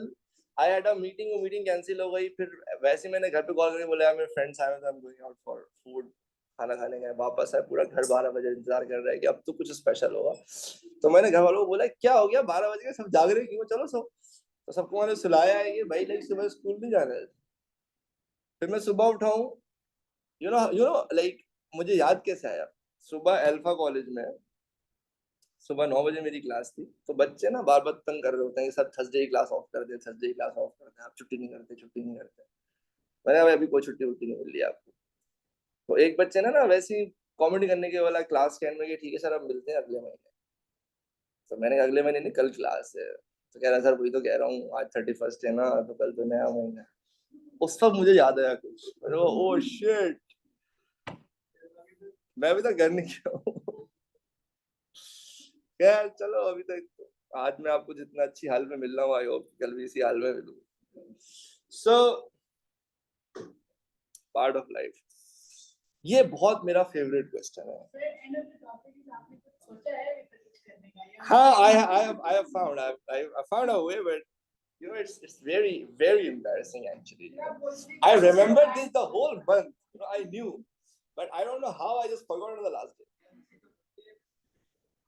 I had a meeting cancel हो गई, फिर वैसे मैंने घर पे कॉल करके बोला मेरे फ्रेंड्स आए हैं, I am going out for food, खाना खाने गए। वापस आए, पूरा घर 12 बजे इंतजार कर रहा है कि अब तो कुछ स्पेशल होगा। तो मैंने घर वालों को बोला क्या हो गया, 12 बजे सब जाग रहे क्यों, चलो सो। तो सबको मैंने सुलाया है कि भाई लाइक सुबह स्कूल नहीं जाना है। फिर मैं सुबह उठाऊं, यू नो लाइक मुझे याद कैसे आया, सुबह अल्फा कॉलेज में सुबह 9 बजे मेरी क्लास थी, तो बच्चे ना बार बार तंग कर रहे होते हैं कि सर थर्सडे की क्लास ऑफ कर दे, थर्सडे की क्लास ऑफ कर दे, आप छुट्टी नहीं करते, छुट्टी नहीं करते। मैंने भाई अभी कोई छुट्टी वुट्टी नहीं मिल रही आपको। तो एक बच्चे ने ना वैसे ही कॉमेडी करने के वाला क्लास के एंड में कि ठीक है सर अब मिलते हैं अगले महीने। तो मैंने कहा अगले महीने नहीं, कल क्लास है। तो कह रहा सर वही तो कह रहा हूँ, आज 31 है ना, तो कल तो नया महीना है। उस वक्त मुझे याद आया कुछ, ओ शिट, मैं अभी तक घर नहीं गया हूँ। खैर चलो, अभी तक आज मैं आपको जितना अच्छी हाल में मिल रहा हूँ, आई होप कल भी इसी हाल में मिलूं। सो पार्ट ऑफ लाइफ, ये बहुत मेरा फेवरेट क्वेश्चन है। हाँ, I have found I found a way, but you know it's very embarrassing actually. I remember this the whole month. You know, I knew, but I don't know how I just forgot on the last day.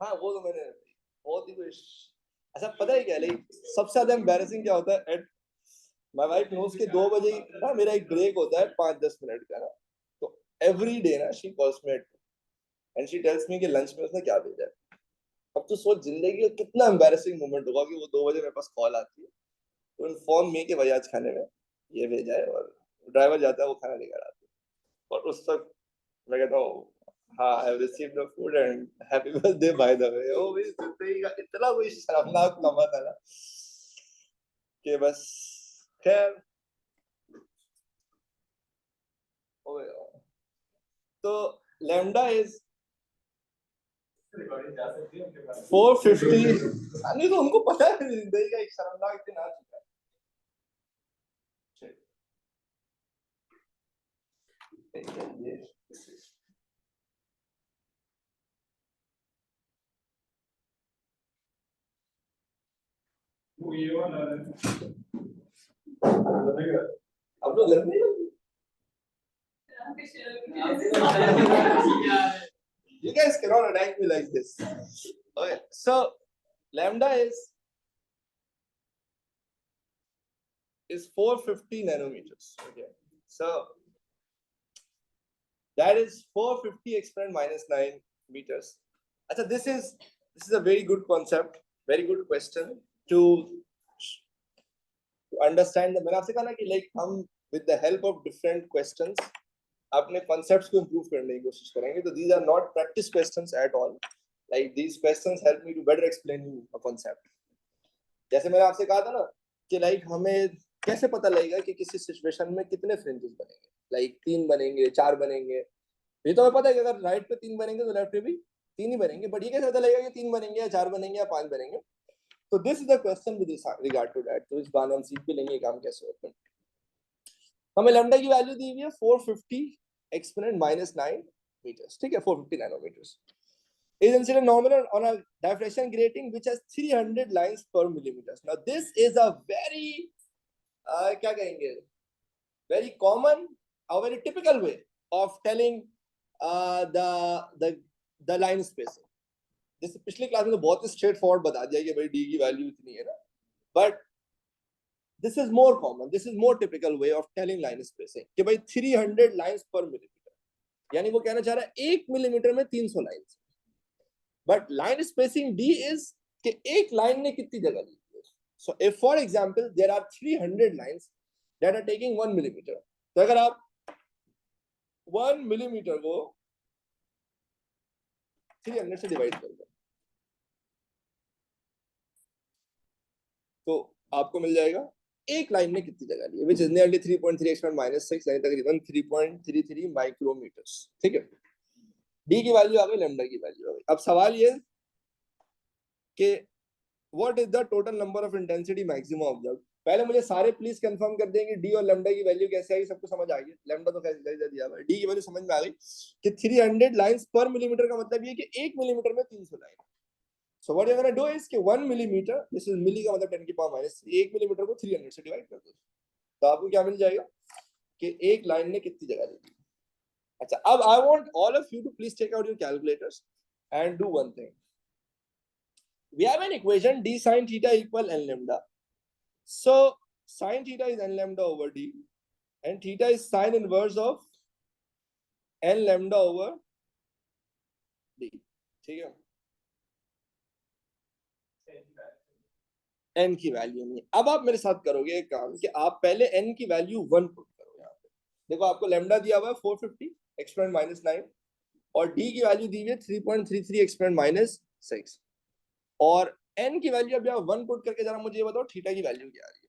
हाँ वो तो मैंने बहुत ही कुछ ऐसा, पता है क्या, लाइक सबसे ज्यादा एम्बैरेसिंग क्या होता है, एट माय वाइफ नोस के 2 बजे ना मेरा एक ब्रेक होता है 5-10 मिनट का ना, तो एवरी डे ना she calls me and she tells me कि लंच में उसने क्या भेजा है। अब तो सोच जिंदगी का कितना एम्बैरेसिंग मोमेंट होगा कि वो 2 बजे मेरे पास कॉल आती है तो इन्फॉर्म मी कि भाई आज खाने में ये भेजा है, और ड्राइवर जाता है वो खाना लेकर आता है, और उस वक्त मैं कहता हूँ हाँ I have received the food and happy birthday by the way. ओ भाई जिंदगी का इतना कोई शर्मनाक लम्हा था ना कि बस। खैर तो लैम्डा इज 450। नहीं तो उनको पता है जिंदगी का एक शर्मनाक दिन आ चुका है। अब लोग लड़ने लगे। You guys cannot attack me like this. Okay, so lambda is 450 nanometers. Okay, so that is 450 exponent minus 9 meters. Achha, this is a very good concept, very good question to understand. मैंने आपसे कहा ना कि like हम with the help of different questions अपने concepts को improve करने की कोशिश करेंगे। तो these are not practice questions at all. Like these questions help me to better explain you a concept. जैसे मैंने आपसे कहा था ना कि like हमें कैसे पता लगेगा कि किसी सिचुएशन में कितने फ्रिंजेस बनेंगे, like 3 बनेंगे 4 बनेंगे। ये तो हमें पता है कि अगर राइट पे 3 बनेंगे तो लेफ्ट पे भी 3 ही बनेंगे, बट ये कैसे पता लगेगा कि 3 बनेंगे या 4 बनेंगे या 5 बनेंगे। तो this is the question with regard to that. तो इस बार हम सीख भी लेंगे काम कैसे होता है। हमें लैम्डा की वैल्यू दी हुई है 450 एक्सपोनेंट माइनस 9 मीटर्स, ठीक है, 450 nanometres is incident normal on a diffraction grating which has 300 lines per millimeter. Now this is a very क्या कहेंगे, very common or very typical way of telling the line spacing. जैसे पिछले class में तो बहुत ही straight forward बता दिया कि भाई डी की वैल्यू इतनी है ना, but this is more common, this is more typical way of telling line spacing कि भाई 300 लाइंस पर मिलीमीटर, यानी वो कहना चाह रहा है 1 मिलीमीटर में 300 lines. But line spacing d is कि एक लाइन ने कितनी जगह ली है। So if for example there are 300 lines that are taking 1 millimetre, तो अगर आप 1 मिलीमीटर को 300 से डिवाइड कर दो तो आपको मिल जाएगा एक लाइन में कितनी जगह ली है, which is nearly 3.3 exponent minus 6 यानी तकरीबन 3.33 माइक्रोमीटर्स, ठीक है। डी की वैल्यू आ गई, लैम्डा की वैल्यू आ गई। अब सवाल ये कि what is the total number of intensity maximum observed. पहले मुझे सारे प्लीज कंफर्म कर देंगे डी और लैम्डा की वैल्यू कैसे आई, सबको समझ आ गई। लैम्डा तो कैसे दिया हुआ है, डी की वैल्यू समझ में आ गई कि 300 लाइंस पर मिलीमीटर का मतलब ये कि 1 मिलीमीटर में 300 line. So what you're gonna do is कि 1 millimeter, this is milli का मतलब 10 की पावर माइनस 1 मिलीमीटर को 300 से डिवाइड कर दो, तो आपको क्या मिल जाएगा कि एक लाइन ने कितनी जगह ली। अच्छा, अब I want all of you to please take out your calculators and do one thing. We have an equation d sin theta equal n lambda. So sin theta is n lambda over d and theta is sin inverse of n lambda over d, ठीक है। n की value नहीं। अब आप मेरे साथ करोगे एक काम कि आप पहले n की वैल्यू 1 पुट करो यहाँ पे। देखो आपको लैम्डा दिया हुआ है 450 एक्सपोनेंट माइनस 9, और d की वैल्यू दी हुई है 3.33 एक्सपोनेंट माइनस 6 और n की वैल्यू अब यहाँ 1 पुट करके जरा मुझे ये बताओ थीटा की वैल्यू क्या आ रही है?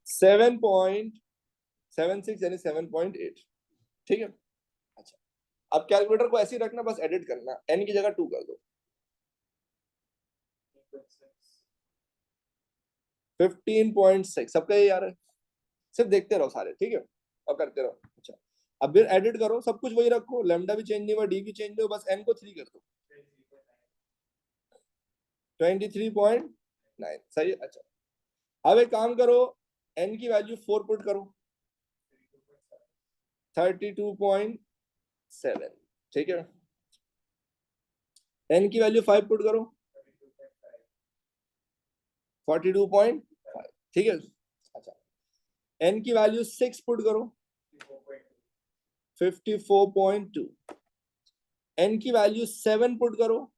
7.76 यानी 7.8। ठीक है, अच्छा अब कैलकुलेटर को ऐसे ही रखना, बस एडिट करना, n की जगह 2 कर दो, 15.6 सबका ये यार है, सिर्फ देखते रहो सारे, ठीक है, और करते रहो। अच्छा अब फिर एडिट करो, सब कुछ वही रखो, लैम्डा भी चेंज नहीं हुआ, डी भी चेंज नहीं हुआ, बस n को 3 कर दो, 23.9 सही है। अच्छा अब एक काम करो, n की वैल्यू 4 पुट करो, 32.7, ठीक है, n की वैल्यू 5 पुट करो, 42.5, ठीक है। अच्छा n की वैल्यू 6 पुट करो, 54.2, n की वैल्यू 7 पुट करो,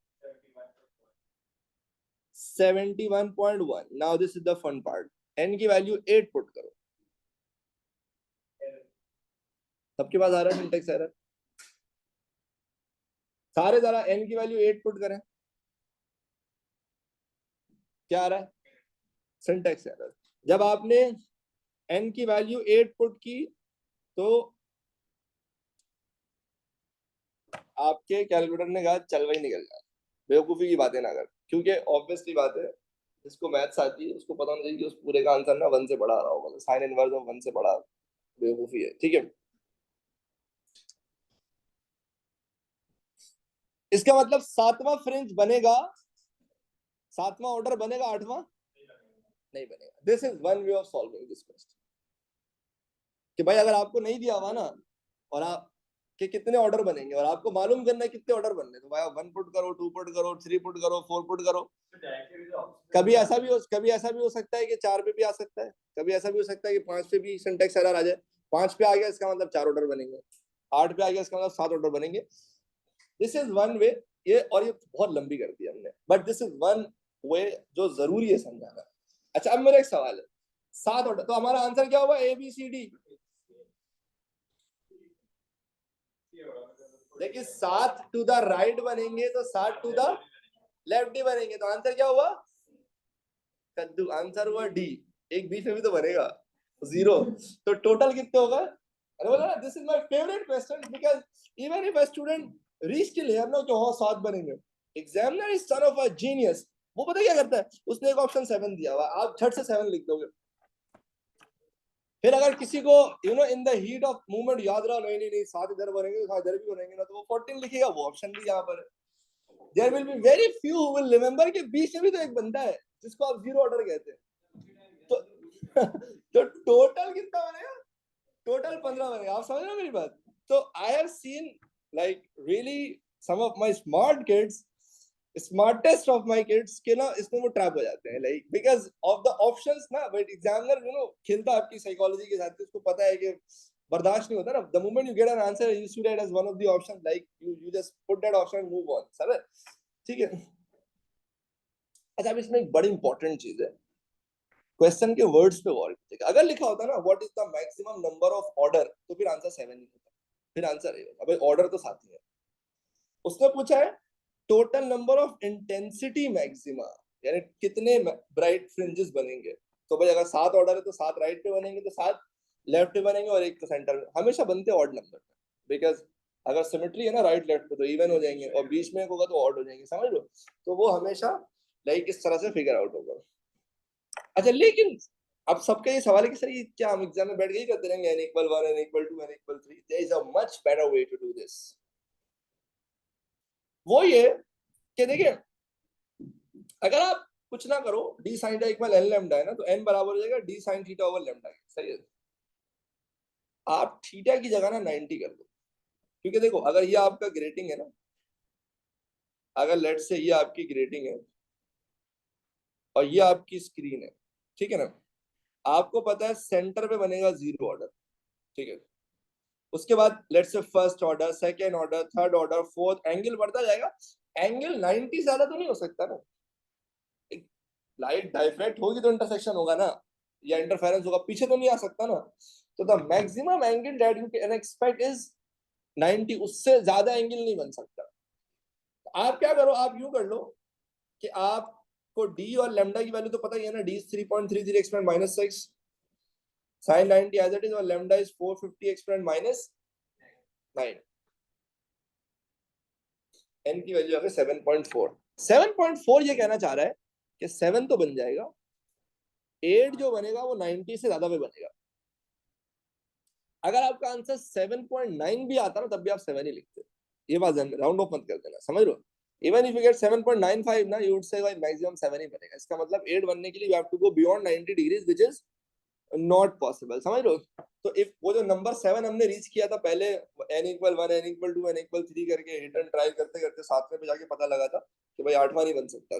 71.1। Now this is the fun part, n की वैल्यू 8 पुट करो, सबके पास आ रहा है सिंटेक्स एरर, सारे जरा n की वैल्यू 8 पुट करें, क्या आ रहा है? Syntax error. जब आपने n की वैल्यू 8 पुट की तो आपके कैलकुलेटर ने कहा चल वही निकल जाए, बेवकूफी की बातें ना कर, क्योंकि ऑब्वियसली बात है जिसको मैथ्स आती है उसको पता होना चाहिए कि उस पूरे का आंसर ना 1 से बड़ा आ रहा होगा, साइन इनवर्स ऑफ 1 से बड़ा, बेवकूफी है, ठीक है। इसका मतलब 7वां फ्रिंज बनेगा, 7वां ऑर्डर बनेगा, 8वां नहीं बनेगा। This is one way of solving this question, कि भाई अगर आपको नहीं दिया हुआ ना और आप कि कितने ऑर्डर बनेंगे और आपको मालूम करना है कितने ऑर्डर बनने, तो भाई 1 पुट करो, 2 पुट करो, 3 पुट करो, 4 पुट करो। कभी ऐसा भी हो सकता है कि 4 पे भी आ सकता है, कभी ऐसा भी हो सकता है कि 5 पे भी सिंटेक्स एरर आ जाए। 5 पे आ गया इसका मतलब 4 ऑर्डर बनेंगे, 8 पे आ गया इसका मतलब 7 ऑर्डर बनेंगे। दिस इज वन वे, ये और ये बहुत लंबी कर दी हमने, but this is one way जो जरूरी है समझाना। अच्छा अब मेरा एक सवाल है, 7 ऑर्डर, तो हमारा आंसर क्या होगा? ABCD। देखिए 7 टू द राइट बनेंगे तो 7 टू द लेफ्ट ही बनेंगे, तो आंसर क्या हुआ? कद्दू। आंसर हुआ डी, एक बीच में भी तो बनेगा 0, तो टोटल कितने होगा? अरे बोला ना this is my favourite question, because even if a student reach till here no तो 7 बनेंगे, examiner is son of a genius, वो पता क्या करता है, उसने एक ऑप्शन 7 दिया हुआ, आप झट से 7 लिख दोगे, फिर अगर किसी को in the heat of movement याद रहा, नहीं नहीं नहीं 7 इधर बनेंगे तो 7 इधर भी बनेंगे ना, तो वो 14 लिखेगा, वो ऑप्शन भी यहाँ पर है। There will be very few who will remember कि बीच में भी तो एक बंदा है जिसको आप 0 ऑर्डर कहते हैं, तो तो टोटल कितना बनेगा? टोटल 15 बनेगा, आप समझ रहे हो मेरी बात? तो I have seen like really some of my smart kids, smartest of my kids के ना इसमें वो ट्रैप हो जाते हैं, like because of the options ना, बट एग्जामिनर खेलता है आपकी साइकोलॉजी के साथ, उसको पता है कि बर्दाश्त नहीं होता ना, the moment you get an answer you see that as one of the option, like you just put that option and move on, sir, ठीक है। अच्छा अब इसमें एक बड़ी इंपॉर्टेंट चीज है, क्वेश्चन के वर्ड्स पे गौर कीजिएगा, अगर लिखा होता ना what is the maximum number of order, तो फिर आंसर 7 ही होता, फिर आंसर 8 होता, भाई ऑर्डर तो साथ ही है। उसने पूछा है total number of intensity maxima, यानी कितने ब्राइट फ्रिंजेस बनेंगे, तो भाई अगर 7 ऑर्डर है तो 7 राइट पे बनेंगे, तो 7 लेफ्ट पे बनेंगे और एक तो सेंटर में, हमेशा बनते ऑड नंबर में, बिकॉज अगर सिमेट्री है ना राइट लेफ्ट पे तो इवन हो जाएंगे, और बीच में होगा तो ऑड हो जाएंगे, समझ लो, तो वो हमेशा लाइक इस तरह से फिगर आउट होगा। अच्छा लेकिन अब सबका ये सवाल है कि सर ये क्या हम एग्जाम में बैठ के ही करते रहेंगे n=1 n=2 n=3? There is a much better way to do this. वो ये कि देखिए अगर आप कुछ ना करो, d sin theta equal n lambda है ना, तो n बराबर हो जाएगा d sin theta over lambda, सही है। आप थीटा की जगह ना 90 कर दो, क्योंकि देखो अगर ये आपका ग्रेटिंग है ना, अगर लेट से ये आपकी ग्रेटिंग है और ये आपकी स्क्रीन है, ठीक है ना, आपको पता है सेंटर पे बनेगा 0 ऑर्डर, ठीक है, उसके बाद let's say first order, second order, third order, fourth, angle बढ़ता जाएगा, एंगल 90 ज्यादा तो नहीं हो सकता ना, लाइट डाइफ्रैक्ट होगी तो इंटरसेक्शन होगा ना, या इंटरफेरेंस होगा, पीछे तो नहीं आ सकता ना। तो the maximum angle that you can expect is 90, उससे ज्यादा एंगल नहीं बन सकता। आप क्या करो, आप यूं कर लो कि आपको डी और लेमडा की वैल्यू तो पता ही है ना, D is 3.33 exponent minus 6 sin 90 as it is, और lambda is 450 exponent minus 9, n की वैल्यू आ गई 7.4। 7.4 ये कहना चाह रहा है कि 7 तो बन जाएगा, 8 जो बनेगा वो 90 से ज्यादा में बनेगा। अगर आपका आंसर 7.9 भी आता ना तब भी आप 7 ही लिखते, ये बात राउंड ऑफ मत कर देना, समझ लो। इवन इफ यू गेट 7.95 ना, यू वुड से भाई मैक्सिमम 7 ही बनेगा। इसका मतलब 8 बनने के लिए you have to go beyond 90 degrees which is not possible, समझ लो। तो इफ वो जो नंबर 7 हमने रीच किया था पहले, n equal 1 n equal 2 n equal 3 करके हिट एंड ट्राई करते करते 7वें पे जाके पता लगा था कि भाई 8वां नहीं बन सकता,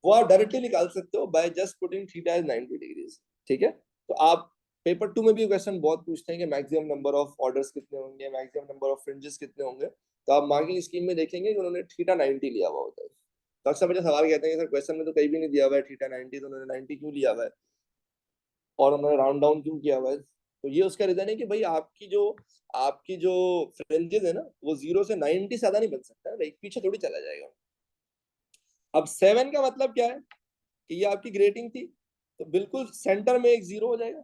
वो आप डायरेक्टली निकाल सकते हो by just putting theta as 90 degrees. ठीक है, तो आप पेपर 2 में भी क्वेश्चन बहुत पूछते हैं कि मैक्सिमम नंबर ऑफ ऑर्डर्स कितने होंगे, मैक्सिमम नंबर ऑफ फ्रिंजेस कितने होंगे। तो आप मार्किंग स्कीम में देखेंगे कि उन्होंने थीटा 90 लिया हुआ होता है। तो अक्सर मुझे सवाल कहते हैं कि सर क्वेश्चन में तो कहीं भी नहीं दिया हुआ है थीटा 90, तो उन्होंने 90 क्यों लिया हुआ है और उन्होंने राउंड डाउन क्यों किया हुआ है। तो ये उसका रीजन है कि भाई आपकी जो फ्रिंजेस है ना, वो 0 से 90 से ज्यादा नहीं बन सकता है, पीछे थोड़ी चला जाएगा। अब 7 का मतलब क्या है कि ये आपकी ग्रेटिंग थी, तो बिल्कुल सेंटर में एक 0 हो जाएगा,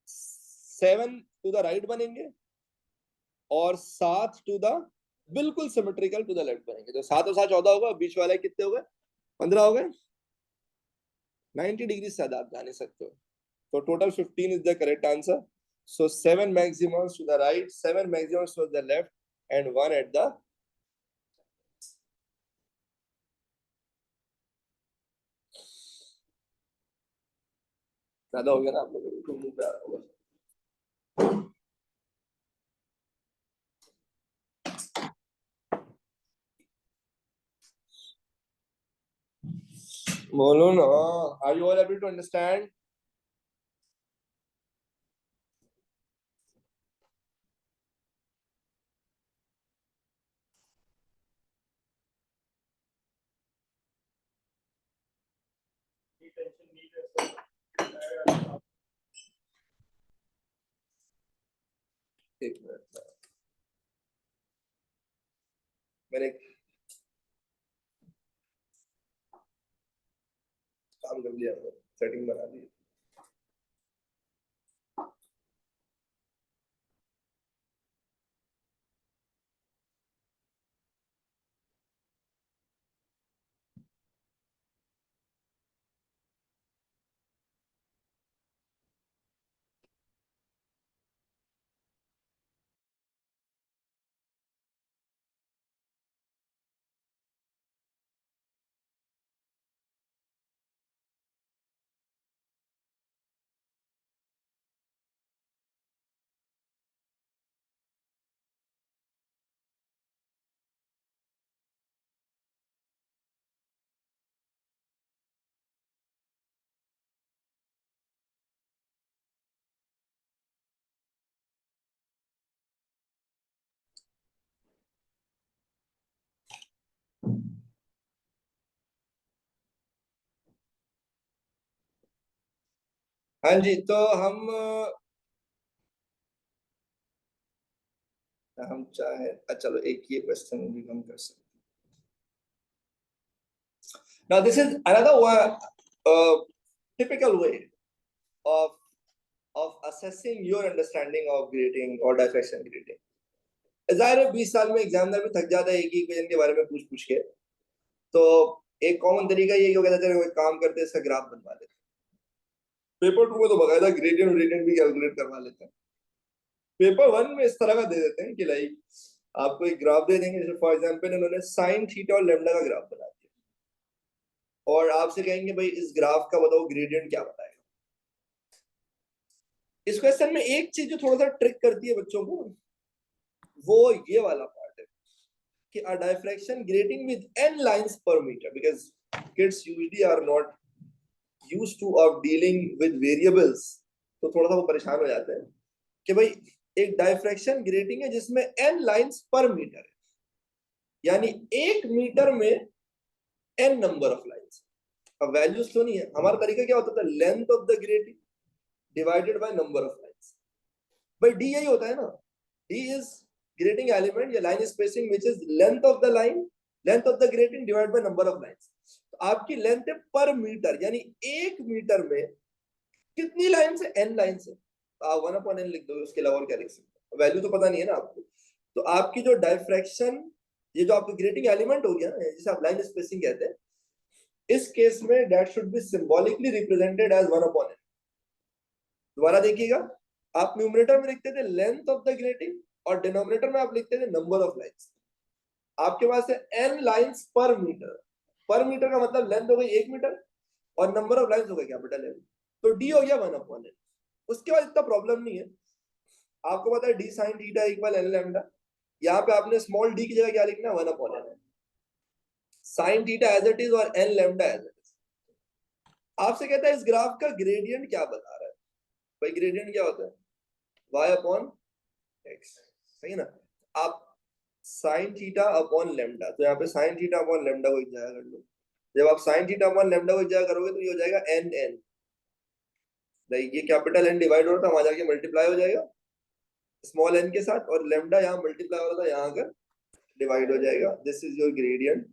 7 टू द राइट बनेंगे और 7 टू द बिल्कुल सिमेट्रिकल टू द लेफ्ट बनेंगे। तो 7 और 7 14 होगा, बीच वाले कितने हो गए, 15 हो गए। 90 डिग्री से ज्यादा आप जा नहीं सकते हो। So total 15 is the correct answer. So 7 maximums to the right, 7 maximums to the left, and 1 at the ज्यादा हो गया ना आप लोगों को, मुंह पे आ रहा होगा। बोलो ना, are you all able to understand? एक मिनट, मैंने काम कर लिया, सेटिंग बना दी। हाँ जी, तो हम चाहे चलो एक ये क्वेश्चन भी हम कर सकते हैं। Now this is another one, typical way of assessing your understanding of grading or diffraction grading. जाहिर है 20 साल में एग्जामिनर भी थक जाता है एक ही इक्वेशन के बारे में पूछ पूछ के। तो एक कॉमन तरीका यही हो गया था, चलो एक काम करते हैं, इसका ग्राफ बनवा लेते हैं। पेपर 2 में तो बकायदा ग्रेडियंट ग्रेडियंट भी कैलकुलेट करवा लेते हैं। पेपर 1 में इस तरह का दे देते हैं कि लाइक आपको एक ग्राफ दे देंगे, जैसे फॉर एग्जांपल इन्होंने साइन थीटा और लैम्डा का ग्राफ बना दिया और आपसे कहेंगे भाई इस ग्राफ का बताओ ग्रेडियंट क्या बताएगा। इस क्वेश्चन में एक चीज जो थोड़ा सा ट्रिक करती है बच्चों को, वो ये वाला पार्ट है कि a diffraction grating with n lines per meter, because kids usually are not used to of dealing with variables, तो थोड़ा सा वो परेशान हो जाते हैं कि भाई एक डायफ्रैक्शन ग्रेटिंग है जिसमें n लाइंस पर मीटर है, यानी 1 मीटर में n नंबर ऑफ लाइंस। अब वैल्यूज तो नहीं है, हमारा तरीका क्या होता था, length of the grating divided by number of lines. भाई डी यही होता है ना, डी इज ग्रेटिंग एलिमेंट या line spacing which is length of the line, length of the grating divided by number of lines. तो आपकी length है पर मीटर, यानी 1 मीटर में कितनी लाइन है, n लाइन है, तो आप 1/n लिख दोगे, उसके अलावा और क्या लिख सकते हो, वैल्यू तो पता नहीं है ना आपको। तो आपकी जो डायफ्रैक्शन, ये जो आपकी ग्रेटिंग एलिमेंट हो गया ना, जिसे आप लाइन स्पेसिंग कहते हैं, इस केस में that should be symbolically represented as 1/n। दोबारा देखिएगा, आप न्यूमरेटर में लिखते थे लेंथ ऑफ द ग्रेटिंग और डिनोमिनेटर में आप लिखते थे नंबर ऑफ लाइंस। आपके पास है n लाइंस पर मीटर, पर मीटर का मतलब लेंथ हो गई 1 मीटर और नंबर ऑफ लाइंस हो गया कैपिटल N, तो d हो गया 1/n। उसके बाद इतना प्रॉब्लम नहीं है, आपको पता है d sin theta equal n lambda, यहाँ पे आपने स्मॉल d की जगह क्या लिखना है, 1/n, sin theta as it is और n lambda as it is. आपसे कहता है इस ग्राफ का ग्रेडियंट क्या बता रहा है, भाई ग्रेडियंट क्या होता है, y/x, सही ना। आप sin थीटा अपॉन लैम्डा, तो यहाँ पे sin थीटा अपॉन लैम्डा को एक जगह कर लो, जब आप sin थीटा अपॉन लैम्डा को एक जगह करोगे तो ये हो जाएगा n, ये कैपिटल N डिवाइड हो रहा था, वहां जाके मल्टीप्लाई हो जाएगा स्मॉल n के साथ, और लैम्डा यहाँ मल्टीप्लाई हो रहा था, यहाँ आकर डिवाइड हो जाएगा। दिस इज योर ग्रेडियंट,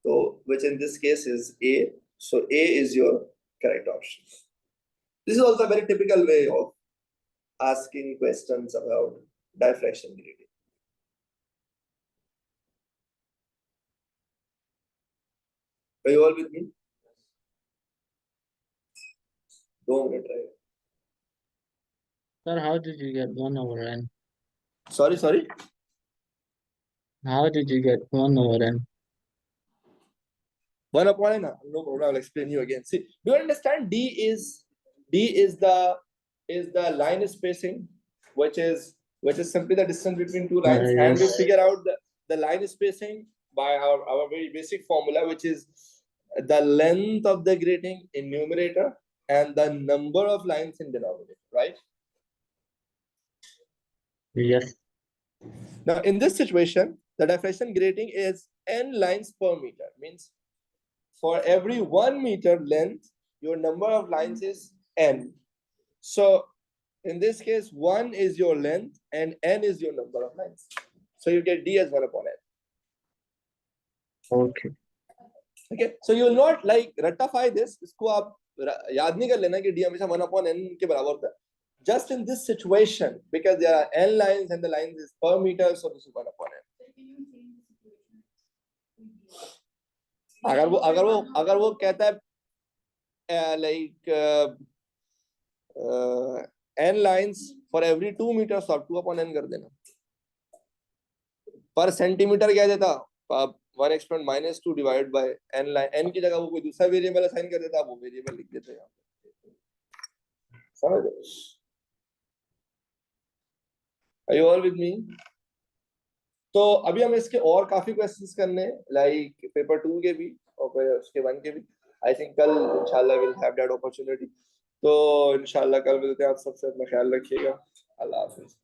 तो which in this case is A, so A is your correct option. This is also a very typical way of asking questions about diffraction gradient. Are you all with me? 2 minutes रहेगा। Sir, how did you get 1/n? Sorry. How did you get 1/n? 1/n, no problem. I'll explain you again. See, do you understand? D is the line spacing, which is simply the distance between two lines, and we Yes. figure out the line spacing by our very basic formula, which is the length of the grating in numerator and the number of lines in denominator, right? Yes. Now, in this situation, the diffraction grating is n lines per meter, means for every 1 meter length, your number of lines is n. So in this case, 1 is your length and n is your number of lines. So you get d as 1/n. Okay. Okay, so you will not like ratify this. इसको आप याद नहीं कर लेना कि d हमेशा 1/n के बराबर होता है. Just in this situation, because there are n lines and the lines is per meter, so this is 1/n. अगर वो कहता है like n lines for every 2 meters, तो आप 2/n कर देना. पर सेंटीमीटर क्या देता, 1 exponent minus 2 divided by n line, n की जगह वो कोई दूसरा वेरिएबल असाइन कर देता, आप वो वेरिएबल लिख देते हैं, समझ रहे? Are you all with me? तो अभी हम इसके और काफी क्वेश्चंस करने हैं, लाइक पेपर 2 के भी और फिर उसके 1 के भी. आई थिंक कल इंशाल्लाह विल हैव दैट अपॉर्चुनिटी. तो इंशाल्लाह कल मिलते हैं, आप सबसे अपना ख्याल रखिएगा. अल्लाह हाफिज.